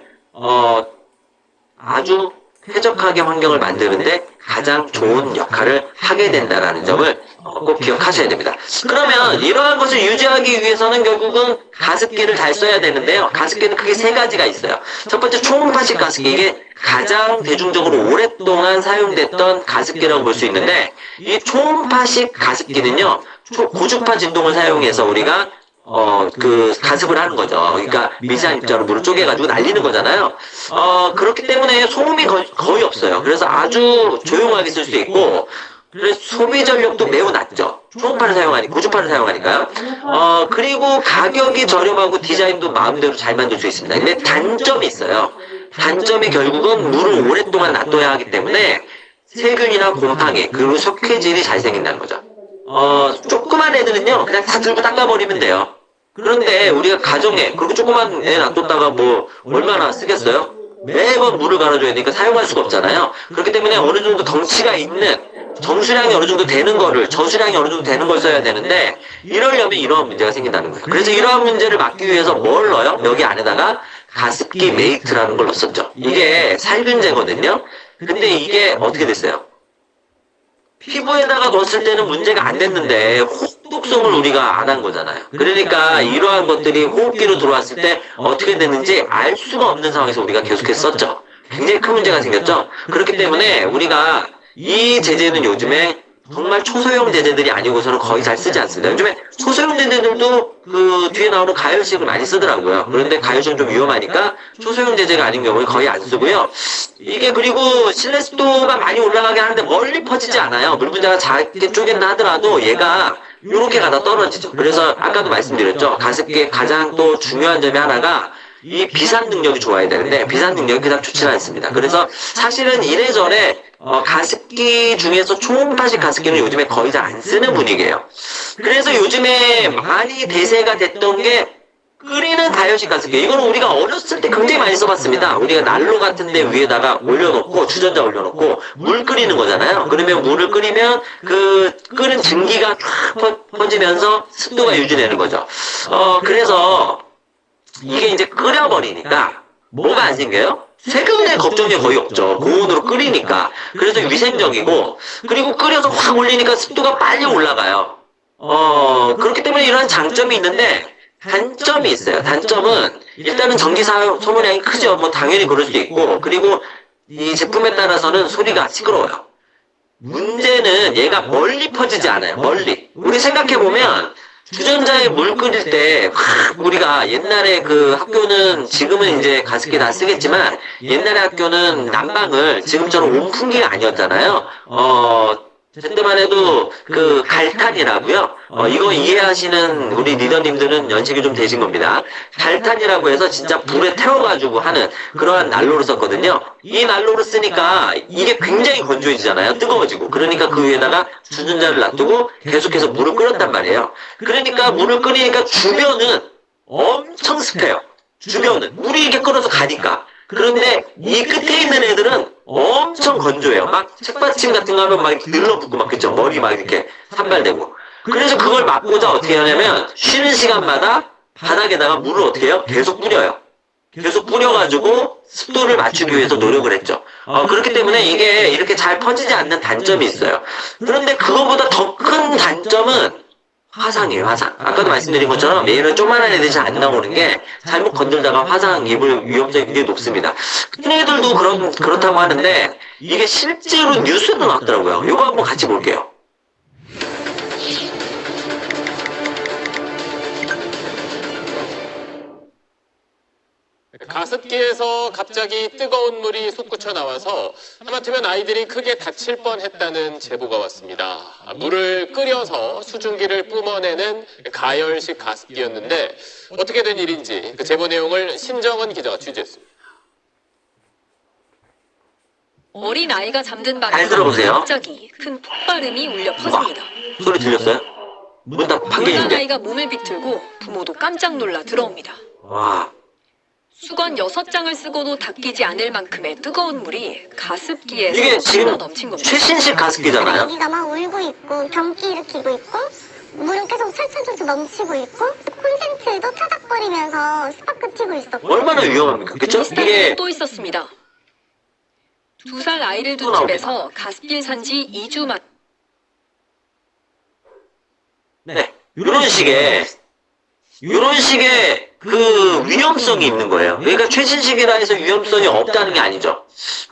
아주 쾌적하게 환경을 만드는데 가장 좋은 역할을 하게 된다는 점을 꼭 기억하셔야 됩니다. 그러면 이러한 것을 유지하기 위해서는 결국은 가습기를 잘 써야 되는데요. 가습기는 크게 세 가지가 있어요. 첫 번째 초음파식 가습기. 이게 가장 대중적으로 오랫동안 사용됐던 가습기라고 볼 수 있는데, 이 초음파식 가습기는요, 고주파 진동을 사용해서 우리가 가습을 하는 거죠. 그러니까 미세한 입자로 물을 쪼개가지고 날리는 거잖아요. 그렇기 때문에 소음이 거의 없어요. 그래서 아주 조용하게 쓸 수 있고, 그래서 소비 전력도 매우 낮죠. 초음파를 고주파를 사용하니까요. 그리고 가격이 저렴하고 디자인도 마음대로 잘 만들 수 있습니다. 근데 단점이 있어요. 단점이 결국은 물을 오랫동안 놔둬야 하기 때문에 세균이나 곰팡이, 그리고 석회질이 잘 생긴다는 거죠. 조그만 애들은요, 그냥 다 들고 닦아버리면 돼요. 그런데 우리가 가정에, 그렇게 조그만 애 놔뒀다가 뭐, 얼마나 쓰겠어요? 매번 물을 갈아줘야 되니까 사용할 수가 없잖아요. 그렇기 때문에 어느 정도 덩치가 있는, 정수량이 어느 정도 되는 거를, 저수량이 어느 정도 되는 걸 써야 되는데, 이러려면 이러한 문제가 생긴다는 거예요. 그래서 이러한 문제를 막기 위해서 뭘 넣어요? 여기 안에다가 가습기 메이트라는 걸 넣었었죠. 이게 살균제거든요. 근데 이게 어떻게 됐어요? 피부에다가 넣었을 때는 문제가 안 됐는데, 흡독성을 우리가 안 한 거잖아요. 그러니까 이러한 것들이 호흡기로 들어왔을 때 어떻게 되는지 알 수가 없는 상황에서 우리가 계속해서 썼죠. 굉장히 큰 문제가 생겼죠. 그렇기 때문에 우리가 이 제재는 요즘에 정말 초소형 제재들이 아니고서는 거의 잘 쓰지 않습니다. 요즘에 소소형 제재들도 그 뒤에 나오는 가열식을 많이 쓰더라고요. 그런데 가열식은 좀 위험하니까 초소형 제재가 아닌 경우에 거의 안 쓰고요. 이게 그리고 실내 습도가 많이 올라가긴 하는데 멀리 퍼지지 않아요. 물 분자가 작게 쪼갠다 하더라도 얘가 이렇게 가다 떨어지죠. 그래서 아까도 말씀드렸죠. 가습기의 가장 또 중요한 점이 하나가 이 비산 능력이 좋아야 되는데 비산 능력이 그닥 좋지는 않습니다. 그래서 사실은 이래저래 가습기 중에서 초음파식 가습기는 요즘에 거의 잘 안 쓰는 분위기예요. 그래서 요즘에 많이 대세가 됐던 게 끓이는 가열식 가습기. 이거는 우리가 어렸을 때 굉장히 많이 써봤습니다. 우리가 난로 같은 데 위에다가 올려놓고 주전자 올려놓고 물 끓이는 거잖아요. 그러면 물을 끓이면 그 끓은 증기가 쫙 퍼지면서 습도가 유지되는 거죠. 그래서 이게 이제 끓여버리니까 뭐가 안 생겨요? 세균의 걱정이 거의 없죠. 고온으로 끓이니까. 그래서 위생적이고, 그리고 끓여서 확 올리니까 습도가 빨리 올라가요. 그렇기 때문에 이런 장점이 있는데, 단점이 있어요. 단점은, 일단은 전기 소모량이 크죠. 뭐 당연히 그럴 수도 있고, 그리고 이 제품에 따라서는 소리가 시끄러워요. 문제는 얘가 멀리 퍼지지 않아요. 멀리. 우리 생각해보면, 주전자에 물 끓일 때, 우리가 옛날에 그 학교는, 지금은 이제 가습기 다 쓰겠지만, 옛날에 학교는 난방을 지금처럼 온풍기가 아니었잖아요. 그때만 해도 그 갈탄이라고요. 이거 이해하시는 우리 리더님들은 연식이 좀 되신 겁니다. 갈탄이라고 해서 진짜 불에 태워가지고 하는 그러한 난로를 썼거든요. 이 난로를 쓰니까 이게 굉장히 건조해지잖아요. 뜨거워지고. 그러니까 그 위에다가 주전자를 놔두고 계속해서 물을 끓였단 말이에요. 그러니까 물을 끓이니까 주변은 엄청 습해요. 주변은. 물이 이렇게 끓어서 가니까. 그런데 이 끝에 있는 애들은 엄청 건조해요. 막 책받침 같은 거 하면 막 이렇게 늘러붙고 막 그쵸. 머리 막 이렇게 산발되고. 그래서 그걸 막고자 어떻게 하냐면 쉬는 시간마다 바닥에다가 물을 어떻게 해요? 계속 뿌려요. 계속 뿌려가지고 습도를 맞추기 위해서 노력을 했죠. 그렇기 때문에 이게 이렇게 잘 퍼지지 않는 단점이 있어요. 그런데 그거보다 더 큰 단점은 화상이에요, 화상. 아까도 말씀드린 것처럼 얘는 조그만한 애들이 잘 안 나오는 게 잘못 건들다가 화상 입을 위험성이 굉장히 높습니다. 큰 애들도 그렇다고 하는데 이게 실제로 뉴스에도 나왔더라고요. 이거 한번 같이 볼게요. 가습기에서 갑자기 뜨거운 물이 솟구쳐 나와서 하마터면 아이들이 크게 다칠 뻔했다는 제보가 왔습니다. 물을 끓여서 수증기를 뿜어내는 가열식 가습기였는데 어떻게 된 일인지 그 제보 내용을 신정은 기자가 취재했습니다. 어린 아이가 잠든 잘 방에서 들어보세요. 갑자기 큰 폭발음이 울려 퍼집니다. 소리 들렸어요? 문 딱 놀란 판결인데. 아이가 몸을 비틀고 부모도 깜짝 놀라 들어옵니다. 와. 수건 6장을 쓰고도 닦이지 않을 만큼의 뜨거운 물이 이게 가습기에서 지금 흘러 넘친 겁니다. 최신식 가습기잖아요. 애기가 막 울고 있고 경기 일으키고 있고 물은 계속 철철철철 넘치고 있고 콘센트도 타닥거리면서 스파크 튀고 있었고 얼마나 위험합니까? 그쵸? 비슷한 이게 일은 또 있었습니다. 2살 아이를 둔 또 집에서 가습기를 산 지 2주 만 네. 이런 식의 그 위험성이 있는 거예요. 그러니까 최신식이라 해서 위험성이 없다는 게 아니죠.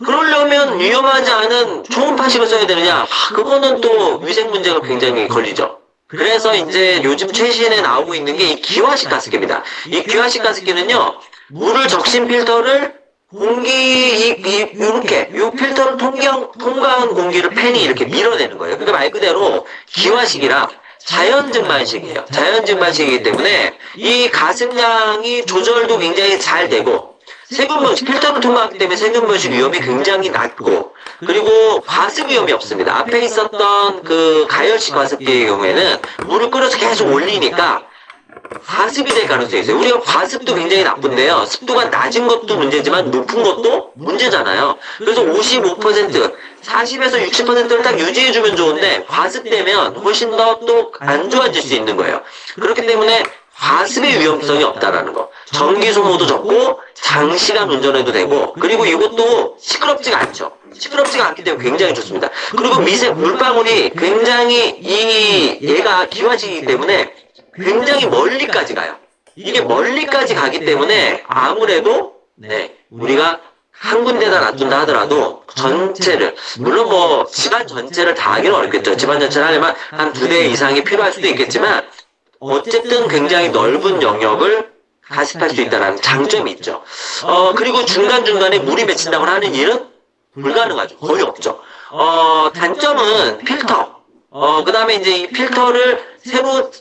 그러려면 위험하지 않은 초음파식을 써야 되느냐? 그거는 또 위생 문제가 굉장히 걸리죠. 그래서 이제 요즘 최신에 나오고 있는 게 이 기화식 가습기입니다. 이 기화식 가습기는요, 물을 적신 필터를 이렇게, 이 필터를 통과한 공기를 팬이 이렇게 밀어내는 거예요. 그러니까 말 그대로 기화식이라 자연증만식이에요. 자연증만식이기 때문에 이 가습량이 조절도 굉장히 잘 되고 세균번식, 필터를 통과하기 때문에 세균번식 위험이 굉장히 낮고 그리고 과습 위험이 없습니다. 앞에 있었던 그 가열식 가습기의 경우에는 물을 끓여서 계속 올리니까 과습이 될 가능성이 있어요. 우리가 과습도 굉장히 나쁜데요. 습도가 낮은 것도 문제지만 높은 것도 문제잖아요. 그래서 55%, 40에서 60%를 딱 유지해주면 좋은데 과습되면 훨씬 더 또 안 좋아질 수 있는 거예요. 그렇기 때문에 과습의 위험성이 없다라는 거. 전기 소모도 적고 장시간 운전해도 되고, 그리고 이것도 시끄럽지가 않죠. 시끄럽지가 않기 때문에 굉장히 좋습니다. 그리고 미세 물방울이 굉장히 얘가 기관식이기 때문에 굉장히 멀리까지 가요. 이게 멀리까지 가기 때문에 아무래도 우리가 한 군데다 놔둔다 하더라도 전체를, 물론 뭐 집안 전체를 다 하기는 어렵겠죠. 집안 전체를 하려면 한 2대 이상이 필요할 수도 있겠지만 어쨌든 굉장히 넓은 영역을 가습할 수 있다는 장점이 있죠. 그리고 중간중간에 물이 맺힌다고 하는 일은 불가능하죠. 거의 없죠. 단점은 필터. 그 다음에 이제 이 필터를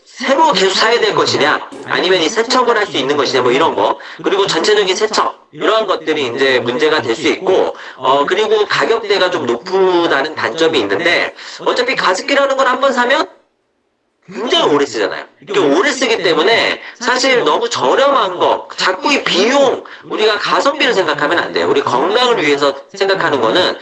새로 계속 사야 될 것이냐, 아니면 이 세척을 할 수 있는 것이냐, 뭐 이런 거. 그리고 전체적인 세척, 이러한 것들이 이제 문제가 될 수 있고, 그리고 가격대가 좀 높다는 단점이 있는데, 어차피 가습기라는 걸 한번 사면 굉장히 오래 쓰잖아요. 이게 오래 쓰기 때문에 사실 너무 저렴한 거, 자꾸 이 비용, 우리가 가성비를 생각하면 안 돼요. 우리 건강을 위해서 생각하는 거는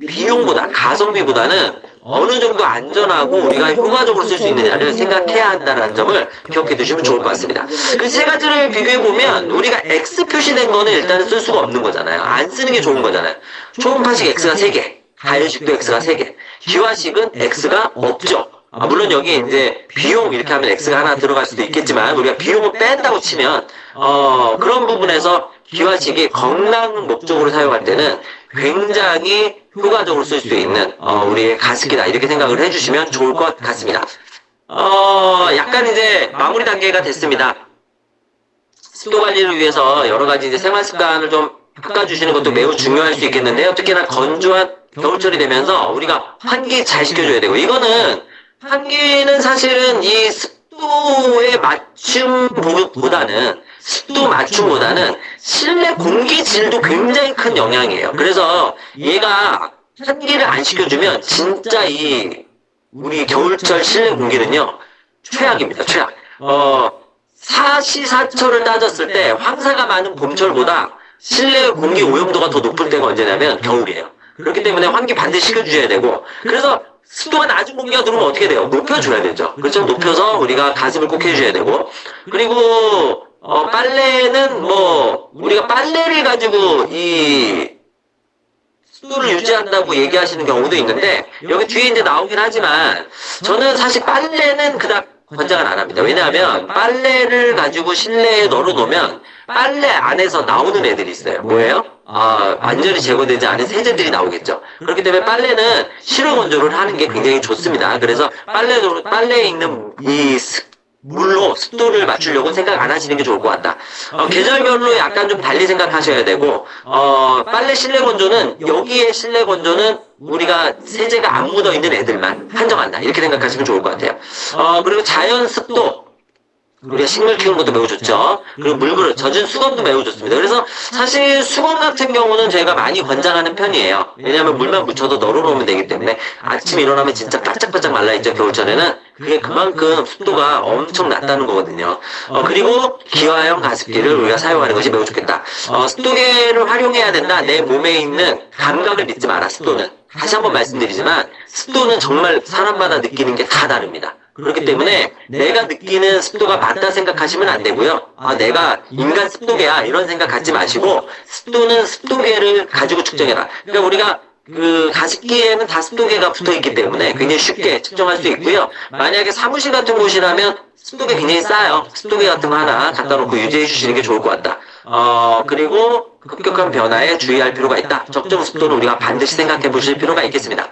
비용보다, 가성비보다는 어느 정도 안전하고 우리가 효과적으로 쓸 수 있느냐를 생각해야 한다는 점을 기억해 두시면 좋을 것 같습니다. 그 세 가지를 비교해 보면 우리가 X 표시된 거는 일단은 쓸 수가 없는 거잖아요. 안 쓰는 게 좋은 거잖아요. 초음파식 X가 3개, 가열식도 X가 3개, 기화식은 X가 없죠. 물론 여기 이제 비용 이렇게 하면 X가 하나 들어갈 수도 있겠지만 우리가 비용을 뺀다고 치면 그런 부분에서 기화식이 건강 목적으로 사용할 때는 굉장히 효과적으로 쓸 수 있는 우리의 가습기다, 이렇게 생각을 해주시면 좋을 것 같습니다. 약간 이제 마무리 단계가 됐습니다. 습도 관리를 위해서 여러 가지 이제 생활 습관을 좀 바꿔주시는 것도 매우 중요할 수 있겠는데요. 특히나 건조한 겨울철이 되면서 우리가 환기 잘 시켜줘야 되고, 이거는 환기는 사실은 이 습도의 맞춤보다는 실내 공기 질도 굉장히 큰 영향이에요. 그래서 얘가 환기를 안 시켜주면 진짜 우리 겨울철 실내 공기는요, 최악입니다. 최악. 사시사철을 따졌을 때 황사가 많은 봄철보다 실내 공기 오염도가 더 높을 때가 언제냐면 겨울이에요. 그렇기 때문에 환기 반드시 시켜주셔야 되고, 그래서 습도가 낮은 공기가 들어오면 어떻게 돼요? 높여줘야 되죠. 그렇죠? 높여서 우리가 가습을 꼭 해줘야 되고, 그리고 빨래는 우리가 빨래를 가지고 이 습도를 유지한다고 얘기하시는 경우도 있는데, 여기 뒤에 이제 나오긴 하지만 저는 사실 빨래는 그닥 권장을 안 합니다. 왜냐하면 빨래를 가지고 실내에 널어놓으면 빨래 안에서 나오는 애들이 있어요. 뭐예요? 완전히 제거되지 않은 세제들이 나오겠죠. 그렇기 때문에 빨래는 실외 건조를 하는 게 굉장히 좋습니다. 그래서 빨래에 있는 이 물로 습도를 맞추려고 생각 안 하시는 게 좋을 것 같다. 계절별로 약간 좀 달리 생각하셔야 되고, 빨래 실내 건조는, 여기에 실내 건조는 우리가 세제가 안 묻어 있는 애들만 한정한다, 이렇게 생각하시면 좋을 것 같아요. 그리고 자연 습도, 우리가 식물 키우는 것도 매우 좋죠. 그리고 물그릇, 젖은 수건도 매우 좋습니다. 그래서 사실 수건 같은 경우는 제가 많이 권장하는 편이에요. 왜냐하면 물만 묻혀서 널어놓으면 되기 때문에 아침 일어나면 진짜 바짝바짝 말라있죠, 겨울철에는. 그게 그만큼 습도가 엄청 낮다는 거거든요. 그리고 기화형 가습기를 우리가 사용하는 것이 매우 좋겠다. 습도계를 활용해야 된다. 내 몸에 있는 감각을 믿지 마라, 습도는. 다시 한번 말씀드리지만 습도는 정말 사람마다 느끼는 게 다 다릅니다. 그렇기 때문에 내가 느끼는 습도가 맞다 생각하시면 안 되고요. 내가 인간 습도계야, 이런 생각 갖지 마시고, 습도는 습도계를 가지고 측정해라. 그러니까 우리가 그 가습기에는 다 습도계가 붙어있기 때문에 굉장히 쉽게 측정할 수 있고요. 만약에 사무실 같은 곳이라면 습도계 굉장히 싸요. 습도계 같은 거 하나 갖다 놓고 유지해 주시는 게 좋을 것 같다. 그리고 급격한 변화에 주의할 필요가 있다. 적정 습도는 우리가 반드시 생각해 보실 필요가 있겠습니다.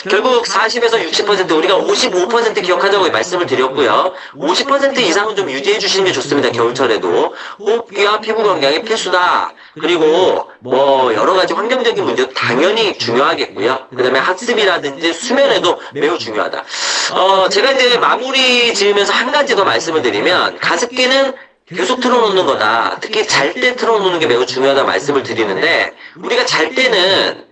결국 40에서 60%, 우리가 55% 기억하자고 말씀을 드렸고요. 50% 이상은 좀 유지해 주시는 게 좋습니다. 겨울철에도. 호흡기와 피부 건강이 필수다. 그리고 여러 가지 환경적인 문제도 당연히 중요하겠고요. 그 다음에 학습이라든지 수면에도 매우 중요하다. 제가 이제 마무리 지으면서 한 가지 더 말씀을 드리면, 가습기는 계속 틀어놓는 거다. 특히 잘 때 틀어놓는 게 매우 중요하다 말씀을 드리는데, 우리가 잘 때는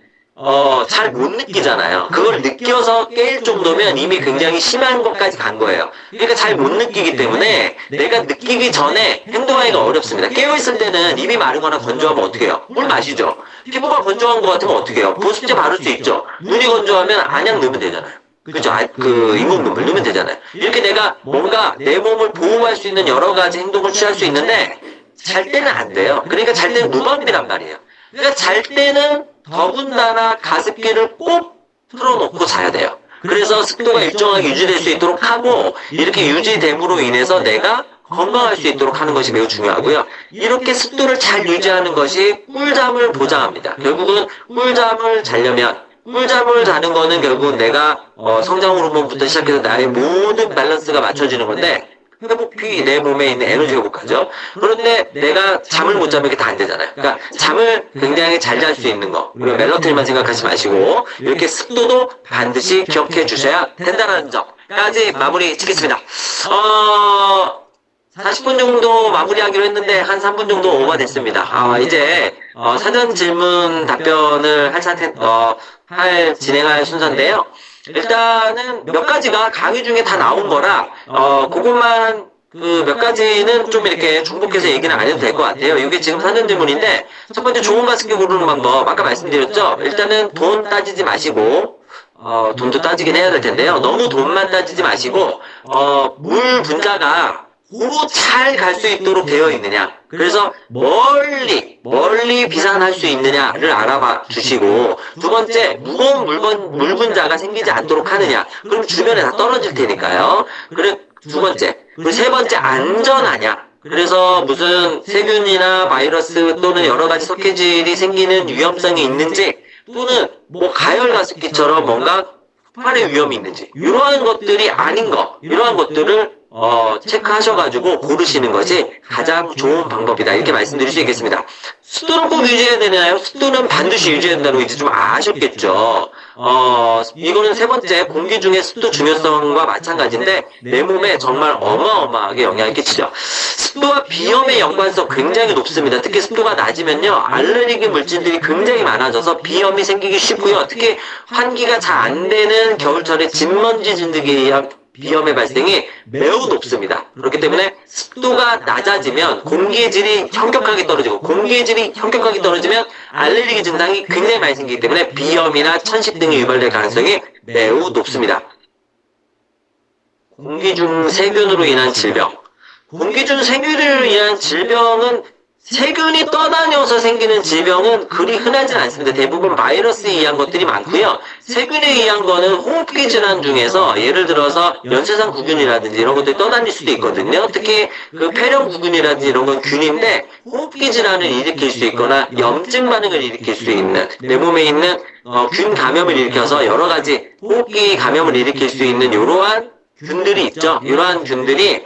잘 못 느끼잖아요. 그걸 느껴서 깰 정도면 이미 굉장히 심한 것까지 간 거예요. 그러니까 잘 못 느끼기 때문에 내가 느끼기 전에 행동하기가 어렵습니다. 깨어있을 때는 입이 마르거나 건조하면 어떻게 해요? 물 마시죠. 피부가 건조한 것 같으면 어떻게 해요? 보습제 바를 수 있죠. 눈이 건조하면 안약 넣으면 되잖아요. 그죠? 인공눈물 넣으면 되잖아요. 이렇게 내가 뭔가 내 몸을 보호할 수 있는 여러 가지 행동을 취할 수 있는데, 잘 때는 안 돼요. 그러니까 잘 때는 무방비란 말이에요. 그러니까 잘 때는 더군다나 가습기를 꼭 틀어놓고 자야 돼요. 그래서 습도가 일정하게 유지될 수 있도록 하고, 이렇게 유지됨으로 인해서 내가 건강할 수 있도록 하는 것이 매우 중요하고요. 이렇게 습도를 잘 유지하는 것이 꿀잠을 보장합니다. 결국은 꿀잠을 자는 거는 결국 내가 성장 호르몬부터 시작해서 나의 모든 밸런스가 맞춰지는 건데, 회복이 내 몸에 있는 에너지 회복하죠. 그런데 내가 잠을 못 자면 이게 다 안 되잖아요. 그러니까 잠을 굉장히 잘 잘 수 있는 거, 우리가 멜라토닌만 생각하지 마시고 이렇게 습도도 반드시 기억해 주셔야 된다는 점까지 마무리 짓겠습니다. 40분 정도 마무리하기로 했는데 한 3분 정도 오버됐습니다. 이제 사전 질문 답변을 진행할 순서인데요. 일단은 몇 가지가 강의 중에 다 나온 거라 그것만 몇 가지는 좀 이렇게 중복해서 얘기는 안 해도 될 것 같아요. 이게 지금 사전 질문인데, 첫 번째 좋은 가습기 고르는 방법 아까 말씀드렸죠. 일단은 돈 따지지 마시고, 돈도 따지긴 해야 될 텐데요. 너무 돈만 따지지 마시고 물 분자가 고루 잘 갈 수 있도록 되어 있느냐, 그래서 멀리 비산할 수 있느냐를 알아봐 주시고, 두 번째 무거운 물 분자가 생기지 않도록 하느냐, 그럼 주변에 다 떨어질 테니까요. 그리고 두 번째, 그리고 세 번째 안전하냐, 그래서 무슨 세균이나 바이러스 또는 여러 가지 석회질이 생기는 위험성이 있는지, 또는 뭐 가열 가습기처럼 뭔가 폭발의 위험이 있는지, 이러한 것들이 아닌 거, 이러한 것들을 체크하셔가지고 고르시는 것이 가장 좋은 방법이다, 이렇게 말씀드릴 수 있겠습니다. 습도는 꼭 유지해야 되나요? 습도는 반드시 유지해야 된다고 이제 좀 아셨겠죠. 이거는 세 번째, 공기 중에 습도 중요성과 마찬가지인데 내 몸에 정말 어마어마하게 영향을 끼치죠. 습도와 비염의 연관성 굉장히 높습니다. 특히 습도가 낮으면요, 알레르기 물질들이 굉장히 많아져서 비염이 생기기 쉽고요. 특히 환기가 잘 안 되는 겨울철에 진먼지 진드기에 의한 비염의 발생이 매우 높습니다. 그렇기 때문에 습도가 낮아지면 공기질이 현격하게 떨어지면 알레르기 증상이 굉장히 많이 생기기 때문에 비염이나 천식 등이 유발될 가능성이 매우 높습니다. 공기 중 세균으로 인한 질병. 공기 중 세균으로 인한 질병은, 세균이 떠다녀서 생기는 질병은 그리 흔하진 않습니다. 대부분 바이러스에 의한 것들이 많고요. 세균에 의한 거는 호흡기 질환 중에서 예를 들어서 연쇄상 구균이라든지 이런 것들이 떠다닐 수도 있거든요. 특히 그 폐렴 구균이라든지 이런 건 균인데, 호흡기 질환을 일으킬 수 있거나 염증 반응을 일으킬 수 있는, 내 몸에 있는 균 감염을 일으켜서 여러 가지 호흡기 감염을 일으킬 수 있는 이러한 균들이 있죠. 이러한 균들이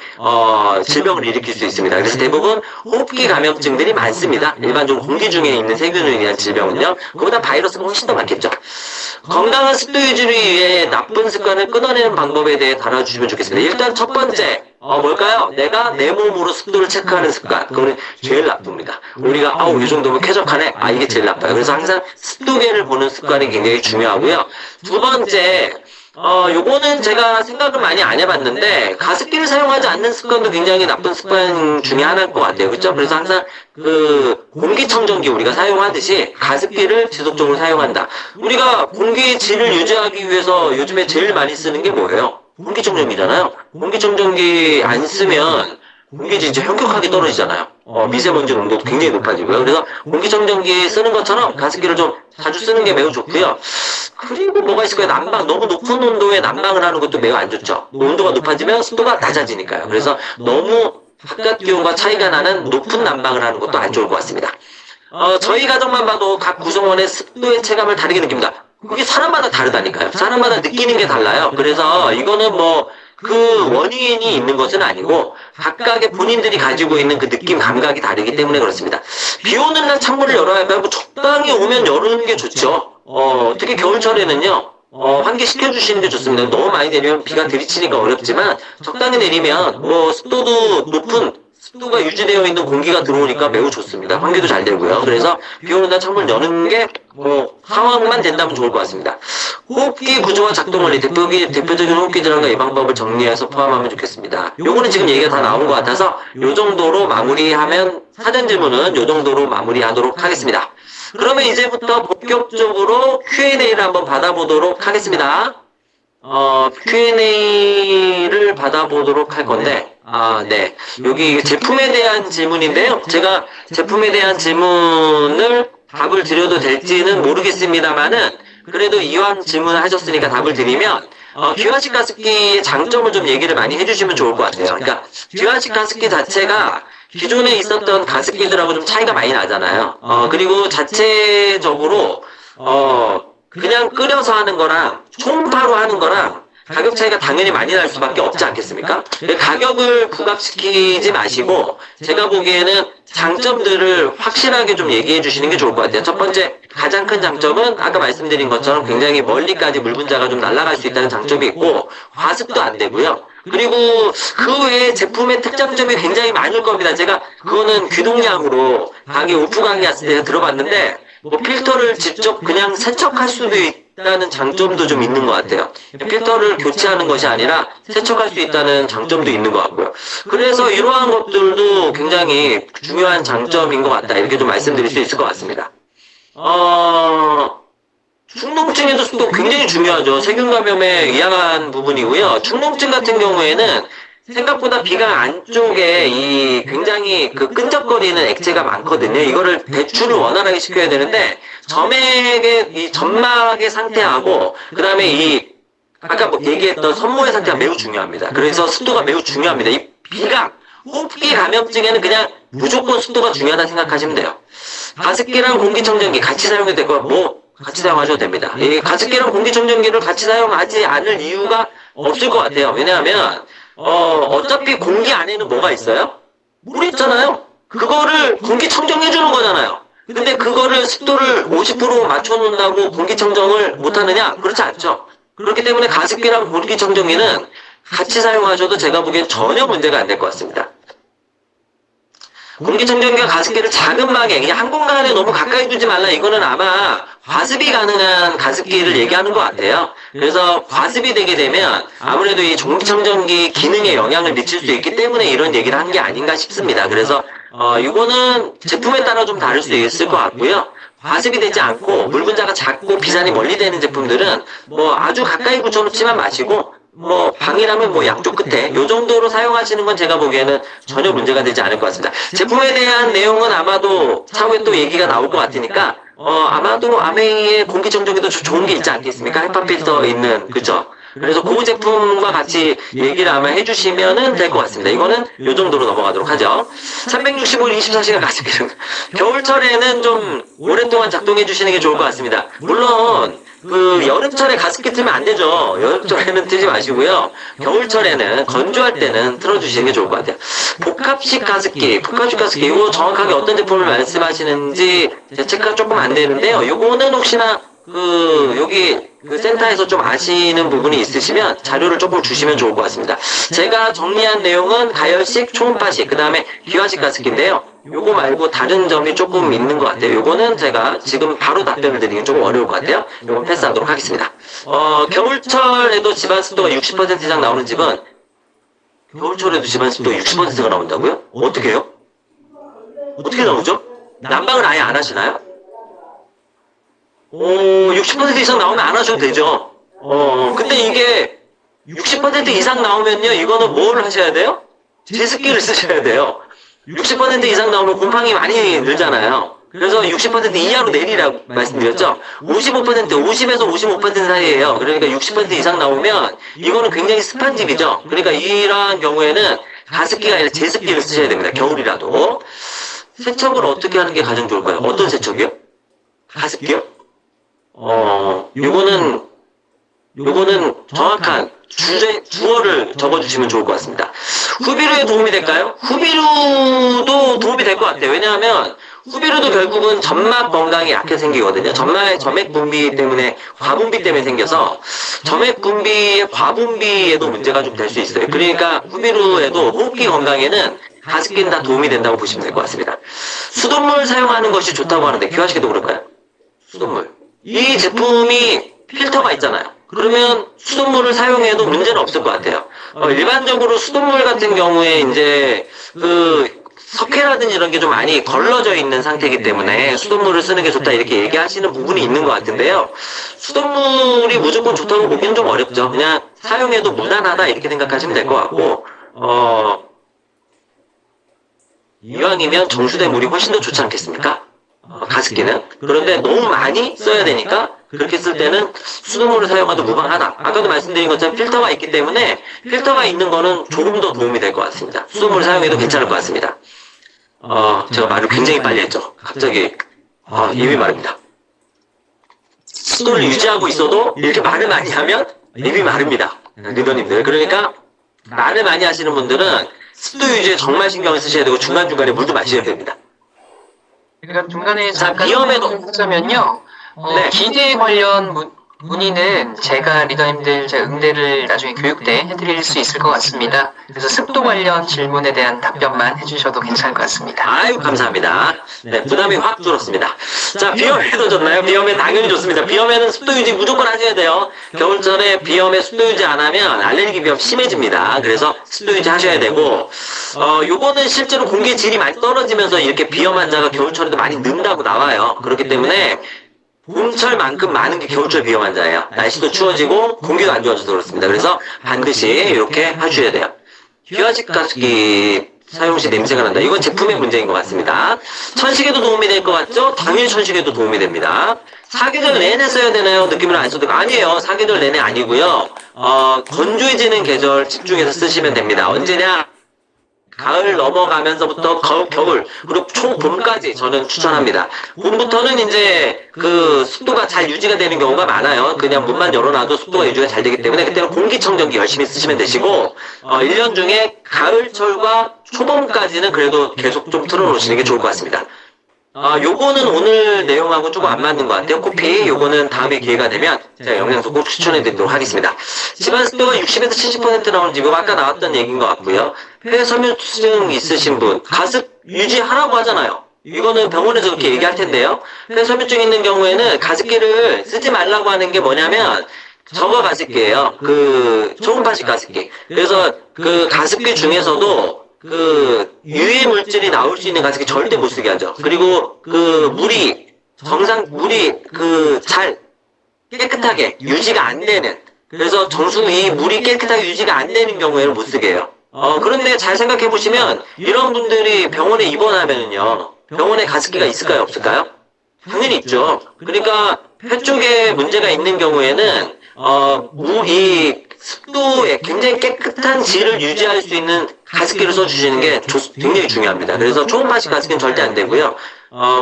질병을 일으킬 수 있습니다. 그래서 대부분 호흡기 감염증들이 많습니다. 일반적으로 공기 중에 있는 세균을 위한 질병은요, 그보다 바이러스가 훨씬 더 많겠죠. 건강한 습도 유지를 위해 나쁜 습관을 끊어내는 방법에 대해 다뤄주시면 좋겠습니다. 일단 첫 번째, 뭘까요? 내가 내 몸으로 습도를 체크하는 습관. 그거는 제일 나쁩니다. 우리가 이 정도면 쾌적하네. 이게 제일 나빠요. 그래서 항상 습도계를 보는 습관이 굉장히 중요하고요. 두 번째, 요거는 제가 생각을 많이 안 해봤는데, 가습기를 사용하지 않는 습관도 굉장히 나쁜 습관 중에 하나일 것 같아요. 그렇죠? 그래서 항상 공기청정기 우리가 사용하듯이 가습기를 지속적으로 사용한다. 우리가 공기의 질을 유지하기 위해서 요즘에 제일 많이 쓰는 게 뭐예요? 공기청정기잖아요. 공기청정기 안 쓰면 공기질이 진짜 현격하게 떨어지잖아요. 미세먼지 농도도 굉장히 높아지고요. 그래서 공기청정기 쓰는 것처럼 가습기를 좀 자주 쓰는 게 매우 좋고요. 그리고 뭐가 있을까요? 난방, 너무 높은 온도에 난방을 하는 것도 매우 안 좋죠. 온도가 높아지면 습도가 낮아지니까요. 그래서 너무 바깥 기온과 차이가 나는 높은 난방을 하는 것도 안 좋을 것 같습니다. 저희 가정만 봐도 각 구성원의 습도의 체감을 다르게 느낍니다. 그게 사람마다 다르다니까요. 사람마다 느끼는 게 달라요. 그래서 이거는 그 원인이 있는 것은 아니고 각각의 본인들이 가지고 있는 그 느낌, 감각이 다르기 때문에 그렇습니다. 비 오는 날 창문을 열어야 하고 적당히 오면 여는 게 좋죠. 특히 겨울철에는요, 환기시켜 주시는 게 좋습니다. 너무 많이 내리면 비가 들이치니까 어렵지만, 적당히 내리면 습도가 유지되어 있는 공기가 들어오니까 매우 좋습니다. 환기도 잘 되고요. 그래서 비 오는 날 창문을 여는 게 상황만 된다면 좋을 것 같습니다. 호흡기 구조와 작동 원리, 대표적인 호흡기 질환과 예방법을 정리해서 포함하면 좋겠습니다. 요거는 지금 얘기가 다 나온 것 같아서 요 정도로 마무리하면, 사전 질문은 요 정도로 마무리하도록 하겠습니다. 그러면 이제부터 본격적으로 Q&A를 한번 받아보도록 하겠습니다. Q&A를 받아보도록 할 건데, 네. 여기 제품에 대한 질문인데요. 제가 제품에 대한 질문을 답을 드려도 될지는 모르겠습니다만은, 그래도 이왕 질문을 하셨으니까 답을 드리면, 기화식 가습기의 장점을 좀 얘기를 많이 해주시면 좋을 것 같아요. 그러니까, 기화식 가습기 자체가 기존에 있었던 가습기들하고 좀 차이가 많이 나잖아요. 그리고 자체적으로, 그냥 끓여서 하는 거랑 초음파로 하는 거랑 가격 차이가 당연히 많이 날 수밖에 없지 않겠습니까? 가격을 부각시키지 마시고 제가 보기에는 장점들을 확실하게 좀 얘기해 주시는 게 좋을 것 같아요. 첫 번째, 가장 큰 장점은 아까 말씀드린 것처럼 굉장히 멀리까지 물 분자가 좀 날아갈 수 있다는 장점이 있고 과습도 안 되고요. 그리고 그 외에 제품의 특장점이 굉장히 많을 겁니다. 제가 그거는 귀동량으로 가게 오프 가게 갔을 때 들어봤는데 뭐 필터를 직접 그냥 세척할 수도 있다는 장점도 좀 있는 것 같아요. 필터를 교체하는 것이 아니라 세척할 수 있다는 장점도 있는 것 같고요. 그래서 이러한 것들도 굉장히 중요한 장점인 것 같다. 이렇게 좀 말씀드릴 수 있을 것 같습니다. 축농증에도 또 굉장히 중요하죠. 세균 감염에 의약한 부분이고요. 축농증 같은 경우에는 생각보다 비강 안쪽에 이 굉장히 그 끈적거리는 액체가 많거든요. 이거를 배출을 원활하게 시켜야 되는데 이 점막의 상태하고 그다음에 이 아까 뭐 얘기했던 섬모의 상태가 매우 중요합니다. 그래서 습도가 매우 중요합니다. 이 비강, 호흡기 감염증에는 그냥 무조건 습도가 중요하다 생각하시면 돼요. 가습기랑 공기청정기 같이 사용해도 되고 같이 사용하셔도 됩니다. 이 가습기랑 공기청정기를 같이 사용하지 않을 이유가 없을 것 같아요. 왜냐하면 어차피 공기 안에는 뭐가 있어요? 물이 있잖아요. 그거를 공기청정해주는 거잖아요. 근데 그거를 습도를 50% 맞춰놓는다고 공기청정을 못하느냐? 그렇지 않죠. 그렇기 때문에 가습기랑 공기청정기는 같이 사용하셔도 제가 보기엔 전혀 문제가 안 될 것 같습니다. 공기청정기와 가습기를 작은 방에 그냥 한 공간에 너무 가까이 두지 말라. 이거는 아마 과습이 가능한 가습기를 얘기하는 것 같아요. 그래서 과습이 되게 되면 아무래도 이 공기청정기 기능에 영향을 미칠 수 있기 때문에 이런 얘기를 한 게 아닌가 싶습니다. 그래서 이거는 제품에 따라 좀 다를 수 있을 것 같고요. 과습이 되지 않고 물 분자가 작고 비산이 멀리 되는 제품들은 아주 가까이 붙여놓지만 마시고 방이라면 양쪽 끝에 요 정도로 사용하시는 건 제가 보기에는 전혀 문제가 되지 않을 것 같습니다. 제품에 대한 내용은 아마도 차후에 또 얘기가 나올 것 같으니까 아마도 아메이의 공기청정기도 좋은 게 있지 않겠습니까? 헤파 필터 있는, 그죠? 그래서 그 제품과 같이 얘기를 아마 해주시면은 될 것 같습니다. 이거는 요 정도로 넘어가도록 하죠. 365일 24시간 가습기는 겨울철에는 좀 오랫동안 작동해 주시는 게 좋을 것 같습니다. 물론 여름철에 가습기 틀면 안 되죠. 여름철에는 틀지 마시고요. 겨울철에는 건조할 때는 틀어주시는 게 좋을 것 같아요. 복합식 가습기, 이거 정확하게 어떤 제품을 말씀하시는지 제 체크가 조금 안 되는데요. 이거는 혹시나 여기 센터에서 좀 아시는 부분이 있으시면 자료를 조금 주시면 좋을 것 같습니다. 제가 정리한 내용은 가열식, 초음파식, 그 다음에 기화식 가습기인데요. 요거 말고 다른 점이 조금 있는 것 같아요. 요거는 제가 지금 바로 답변을 드리긴 조금 어려울 것 같아요. 요건 패스하도록 하겠습니다. 겨울철에도 집안 습도가 60% 이상 나오는 집은 겨울철에도 집안 습도가 60%가 나온다고요? 어떻게 해요? 어떻게 나오죠? 난방을 아예 안 하시나요? 60% 이상 나오면 안 하셔도 되죠. 근데 이게 60% 이상 나오면요, 이거는 뭘 하셔야 돼요? 제습기를 쓰셔야 돼요. 60% 이상 나오면 곰팡이 많이 늘잖아요. 그래서 60% 이하로 내리라고 말씀드렸죠. 50에서 55% 사이에요. 그러니까 60% 이상 나오면 이거는 굉장히 습한 집이죠. 그러니까 이러한 경우에는 가습기가 아니라 제습기를 쓰셔야 됩니다. 겨울이라도. 세척을 어떻게 하는 게 가장 좋을까요? 어떤 세척이요? 가습기요? 요거는 정확한 주어를 적어주시면 좋을 것 같습니다. 후비루에 도움이 될까요? 후비루도 도움이 될 것 같아요. 왜냐하면 후비루도 결국은 점막 건강이 약해 생기거든요. 점액 분비 때문에, 과분비 때문에 생겨서 점액 분비의 과분비에도 문제가 좀 될 수 있어요. 그러니까 후비루에도 호흡기 건강에는 가습기는 다 도움이 된다고 보시면 될 것 같습니다. 수돗물 사용하는 것이 좋다고 하는데 기화식도 그럴까요? 수돗물. 이 제품이 필터가 있잖아요. 그러면 수돗물을 사용해도 문제는 없을 것 같아요. 일반적으로 수돗물 같은 경우에 이제 석회라든지 이런 게 좀 많이 걸러져 있는 상태이기 때문에 수돗물을 쓰는 게 좋다 이렇게 얘기하시는 부분이 있는 것 같은데요. 수돗물이 무조건 좋다고 보기는 좀 어렵죠. 그냥 사용해도 무난하다 이렇게 생각하시면 될 것 같고 이왕이면 정수된 물이 훨씬 더 좋지 않겠습니까? 가습기는. 그런데 너무 많이 써야 되니까 그렇게 쓸 때는 수돗물을 사용하도 무방하다. 아까도 말씀드린 것처럼 필터가 있기 때문에 필터가 있는 거는 조금 더 도움이 될 것 같습니다. 수돗물을 사용해도 괜찮을 것 같습니다. 제가 말을 굉장히 빨리 했죠. 갑자기 입이 마릅니다. 수도를 유지하고 있어도 이렇게 말을 많이 하면 입이 마릅니다. 리더님들. 그러니까 말을 많이 하시는 분들은 습도 유지에 정말 신경을 쓰셔야 되고 중간중간에 물도 마셔야 됩니다. 그러니까 중간에 자, 잠깐 비염에도- 하자면요. 네. 기대 관련 문의는 제가 리더님들 제 응대를 나중에 교육 때 해드릴 수 있을 것 같습니다. 그래서 습도 관련 질문에 대한 답변만 해주셔도 괜찮을 것 같습니다. 아유, 감사합니다. 네, 부담이 확 줄었습니다. 자, 비염에도 좋나요? 비염에 당연히 좋습니다. 비염에는 습도 유지 무조건 하셔야 돼요. 겨울철에 비염에 습도 유지 안 하면 알레르기 비염 심해집니다. 그래서 습도 유지 하셔야 되고, 요거는 실제로 공기 질이 많이 떨어지면서 이렇게 비염 환자가 겨울철에도 많이 는다고 나와요. 그렇기 때문에 봄철만큼 많은 게 겨울철 비염 환자예요. 날씨도 추워지고 공기도 안 좋아져서 그렇습니다. 그래서 반드시 이렇게 하셔야 돼요. 휴화식 가습기 사용 시 냄새가 난다. 이건 제품의 문제인 것 같습니다. 천식에도 도움이 될 것 같죠? 당연히 천식에도 도움이 됩니다. 사계절 내내 써야 되나요? 느낌을 안 써도 아니에요. 사계절 내내 아니고요. 건조해지는 계절 집중해서 쓰시면 됩니다. 언제냐? 가을 넘어가면서부터 겨울 그리고 초봄까지 저는 추천합니다. 봄부터는 이제 그 습도가 잘 유지가 되는 경우가 많아요. 그냥 문만 열어놔도 습도가 유지가 잘 되기 때문에 그때는 공기청정기 열심히 쓰시면 되시고 1년 중에 가을철과 초봄까지는 그래도 계속 좀 틀어놓으시는 게 좋을 것 같습니다. 요거는 오늘 내용하고 조금 안 맞는 것 같아요. 코피. 요거는 다음에 기회가 되면 제가 영양소 꼭 추천해 드리도록 하겠습니다. 집안 습도가 60에서 70% 나오는 집, 이거 아까 나왔던 얘기인 것 같고요. 폐섬유증 있으신 분, 가습 유지하라고 하잖아요. 이거는 병원에서 그렇게 얘기할 텐데요. 폐섬유증 있는 경우에는 가습기를 쓰지 말라고 하는 게 뭐냐면, 저거 가습기예요. 그 초음파식 가습기. 그래서 그 가습기 중에서도 그 유해 물질이 나올 수 있는 가습기 절대 못 쓰게 하죠. 그리고 그 물이 잘 깨끗하게 유지가 안 되는, 그래서 정수이 물이 깨끗하게 유지가 안 되는 경우에는 못 쓰게 해요. 그런데 잘 생각해 보시면 이런 분들이 병원에 입원하면은요, 병원에 가습기가 있을까요, 없을까요? 당연히 있죠. 그러니까 폐 쪽에 문제가 있는 경우에는 이 습도에 굉장히 깨끗한 질을 유지할 수 있는 가습기를 써주시는 게 굉장히 중요합니다. 그래서 초음파식 가습기는 절대 안 되고요.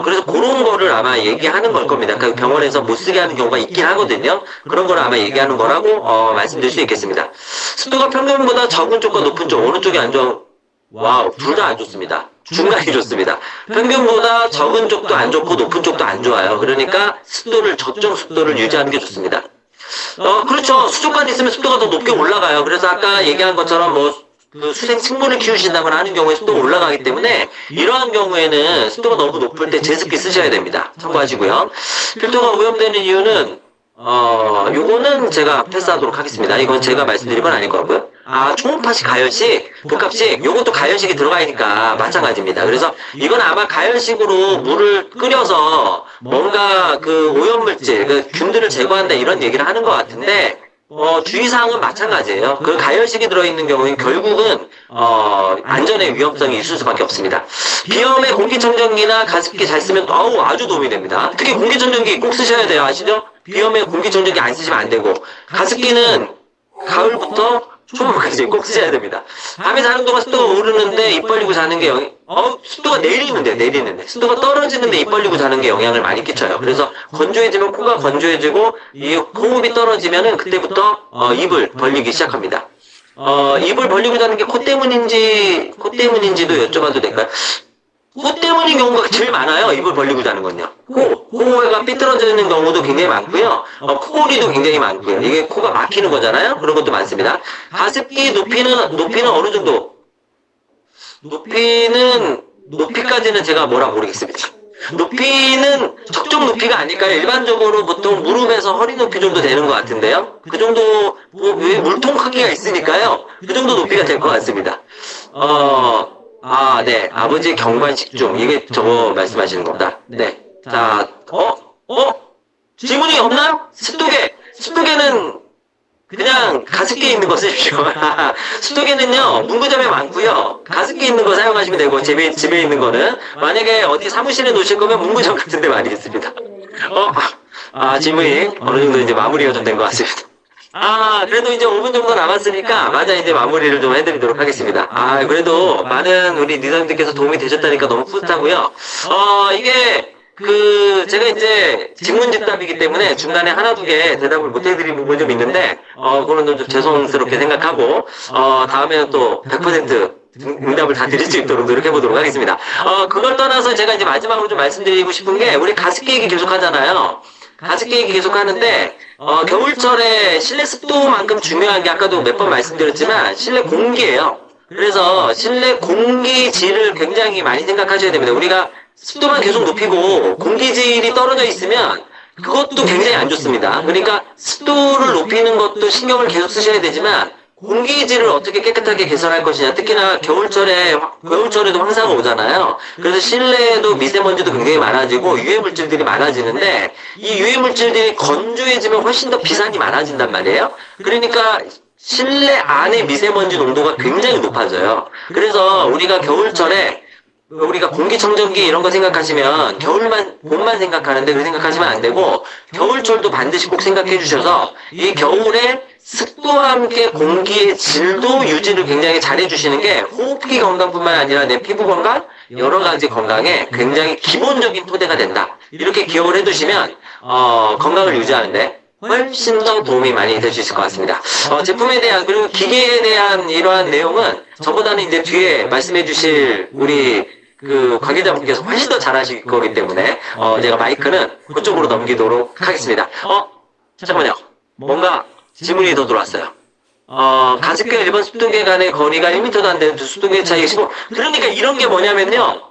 그래서 그런 거를 아마 얘기하는 걸 겁니다. 그 병원에서 못 쓰게 하는 경우가 있긴 하거든요. 그런 거를 아마 얘기하는 거라고 말씀드릴 수 있겠습니다. 습도가 평균보다 적은 쪽과 높은 쪽, 어느 쪽이 안 좋아? 와우, 둘 다 안 좋습니다. 중간이 좋습니다. 평균보다 적은 쪽도 안 좋고 높은 쪽도 안 좋아요. 그러니까 적정 습도를 유지하는 게 좋습니다. 그렇죠. 수족관에 있으면 습도가 더 높게 올라가요. 그래서 아까 얘기한 것처럼 그 수생 식물을 키우신다거나 하는 경우에 습도가 올라가기 때문에 이러한 경우에는 습도가 너무 높을 때 제습기 쓰셔야 됩니다. 참고하시고요. 필터가 오염되는 이유는 요거는 제가 패스하도록 하겠습니다. 이건 제가 말씀드린 건 아닐 것 같고요. 초음파식, 가열식, 복합식, 요것도 가열식이 들어가니까 마찬가지입니다. 그래서 이건 아마 가열식으로 물을 끓여서 뭔가 그 오염물질, 그 균들을 제거한다 이런 얘기를 하는 것 같은데, 주의사항은 마찬가지예요. 그 가열식이 들어있는 경우엔 결국은 안전에 위험성이 있을 수밖에 없습니다. 비염에 공기청정기나 가습기 잘 쓰면 아주 도움이 됩니다. 특히 공기청정기 꼭 쓰셔야 돼요. 아시죠? 비염에 공기청정기 안 쓰시면 안 되고, 가습기는 가을부터 초봄까지 꼭 쓰셔야 됩니다. 밤에 자는 동안 습도가 오르는데 입 벌리고 자는 게 습도가 내리면 돼요. 내리는데 습도가 떨어지는데 입 벌리고 자는 게 영향을 많이 끼쳐요. 그래서 건조해지면 코가 건조해지고 이 호흡이 떨어지면은 그때부터 입을 벌리기 시작합니다. 입을 벌리고 자는 게 코 때문인지도 여쭤봐도 될까요? 코 때문인 경우가 제일 많아요. 입을 벌리고 자는 건요. 코가 삐뚤어지는 경우도 굉장히 많고요. 코골이도 굉장히 많고요. 이게 코가 막히는 거잖아요. 그런 것도 많습니다. 가습기 높이는 어느 정도? 높이까지는 제가 뭐라 모르겠습니다. 높이는 적정 높이가 아닐까요? 일반적으로 보통 무릎에서 허리 높이 정도 되는 것 같은데요. 그 정도, 왜 물통 크기가 있으니까요. 그 정도 높이가 될 것 같습니다. 네. 아버지 경관식 중. 이게 저거 말씀하시는 겁니다. 네. 자, 질문이 없나요? 습도계. 습도계는 그냥 가습기에 있는 거 쓰십시오. 습도계는요, 문구점에 많고요. 가습기 있는 거 사용하시면 되고, 집에 있는 거는. 만약에 어디 사무실에 놓으실 거면 문구점 같은 데 많이 있습니다. 질문이 어느 정도 이제 마무리가 좀 된 것 같습니다. 그래도 이제 5분 정도 남았으니까, 맞아, 이제 마무리를 좀 해드리도록 하겠습니다. 그래도 많은 우리 리더님들께서 도움이 되셨다니까 너무 뿌듯하고요. 제가 이제 직문즉답이기 때문에 중간에 하나, 두 개 대답을 못 해드린 부분이 좀 있는데, 그거는 좀 죄송스럽게 생각하고, 다음에는 또 100% 응답을 다 드릴 수 있도록 노력해보도록 하겠습니다. 그걸 떠나서 제가 이제 마지막으로 좀 말씀드리고 싶은 게, 우리 가습기 얘기 계속 하잖아요. 가습기 얘기 계속 하는데, 겨울철에 실내 습도만큼 중요한 게 아까도 몇 번 말씀드렸지만, 실내 공기예요. 그래서 실내 공기질을 굉장히 많이 생각하셔야 됩니다. 우리가 습도만 계속 높이고 공기질이 떨어져 있으면 그것도 굉장히 안 좋습니다. 그러니까 습도를 높이는 것도 신경을 계속 쓰셔야 되지만 공기질을 어떻게 깨끗하게 개선할 것이냐. 특히나 겨울철에도 황사가 오잖아요. 그래서 실내에도 미세먼지도 굉장히 많아지고 유해물질들이 많아지는데 이 유해물질들이 건조해지면 훨씬 더 비산이 많아진단 말이에요. 그러니까 실내 안에 미세먼지 농도가 굉장히 높아져요. 그래서 우리가 겨울철에 우리가 공기청정기 이런 거 생각하시면 봄만 생각하는데 그렇게 생각하시면 안 되고 겨울철도 반드시 꼭 생각해 주셔서 이 겨울에 습도와 함께 공기의 질도 유지를 굉장히 잘해 주시는 게 호흡기 건강뿐만 아니라 내 피부 건강, 여러 가지 건강에 굉장히 기본적인 토대가 된다. 이렇게 기억을 해 두시면 건강을 유지하는데 훨씬 더 도움이 많이 될 수 있을 것 같습니다. 제품에 대한 그리고 기계에 대한 이러한 내용은 저보다는 이제 뒤에 말씀해 주실 우리 관계자분께서 훨씬 더 잘하실 거기 때문에 제가 마이크는 그쪽으로 넘기도록 하겠습니다. 잠깐만요. 뭔가 질문이 더 들어왔어요. 가습기와 일반 습도계 간의 거리가 1m도 안 되는 두 습도계 차이가 15. 그러니까 이런 게 뭐냐면요.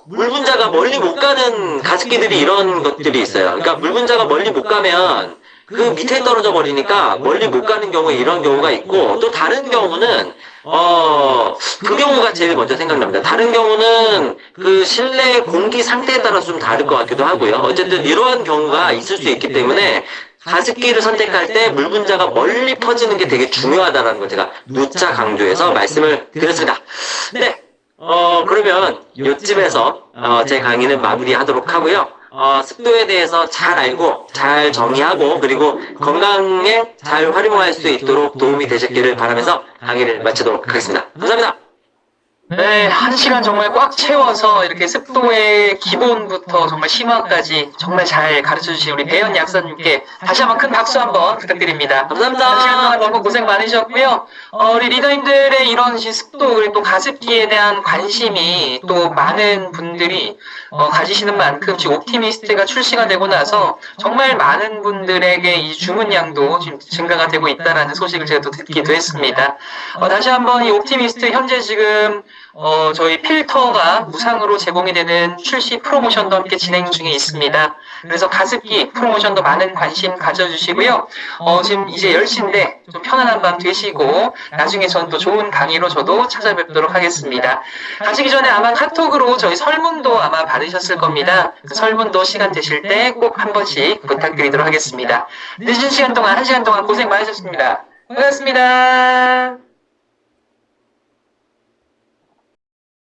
물 분자가 멀리 못 가는 가습기들이 이런 것들이 있어요. 그러니까 물 분자가 멀리 못 가면 그 밑에 떨어져 버리니까 멀리 못 가는 경우에 이런 경우가 있고 또 다른 경우는 그 경우가 제일 먼저 생각납니다. 다른 경우는 그 실내 공기 상태에 따라서 좀 다를 것 같기도 하고요. 어쨌든 이러한 경우가 있을 수 있기 때문에 가습기를 선택할 때 물 분자가 멀리 퍼지는 게 되게 중요하다는 걸 제가 누차 강조해서 말씀을 드렸습니다. 네. 그러면 요쯤에서 제 강의는 마무리하도록 하고요. 습도에 대해서 잘 알고 잘 정의하고 그리고 건강에 잘 활용할 수 있도록 도움이 되셨기를 바라면서 강의를 마치도록 하겠습니다. 감사합니다. 네, 1시간 정말 꽉 채워서 이렇게 습도의 기본부터 정말 심화까지 정말 잘 가르쳐주신 우리 배현 약사님께 다시 한번 큰 박수 한번 부탁드립니다. 감사합니다. 1시간 동안 너무 고생 많으셨고요. 우리 리더님들의 이런 습도 그리고 또 가습기에 대한 관심이 또 많은 분들이 가지시는 만큼 지금 옵티미스트가 출시가 되고 나서 정말 많은 분들에게 이 주문량도 지금 증가가 되고 있다는 소식을 제가 또 듣기도 했습니다. 다시 한번 이 옵티미스트 현재 지금 저희 필터가 무상으로 제공이 되는 출시 프로모션도 함께 진행 중에 있습니다. 그래서 가습기 프로모션도 많은 관심 가져주시고요. 지금 이제 10시인데 좀 편안한 밤 되시고 나중에 전 또 좋은 강의로 저도 찾아뵙도록 하겠습니다. 가시기 전에 아마 카톡으로 저희 설문도 아마 받으셨을 겁니다. 그 설문도 시간 되실 때 꼭 한 번씩 부탁드리도록 하겠습니다. 늦은 시간 동안 1시간 동안 고생 많으셨습니다. 고맙습니다.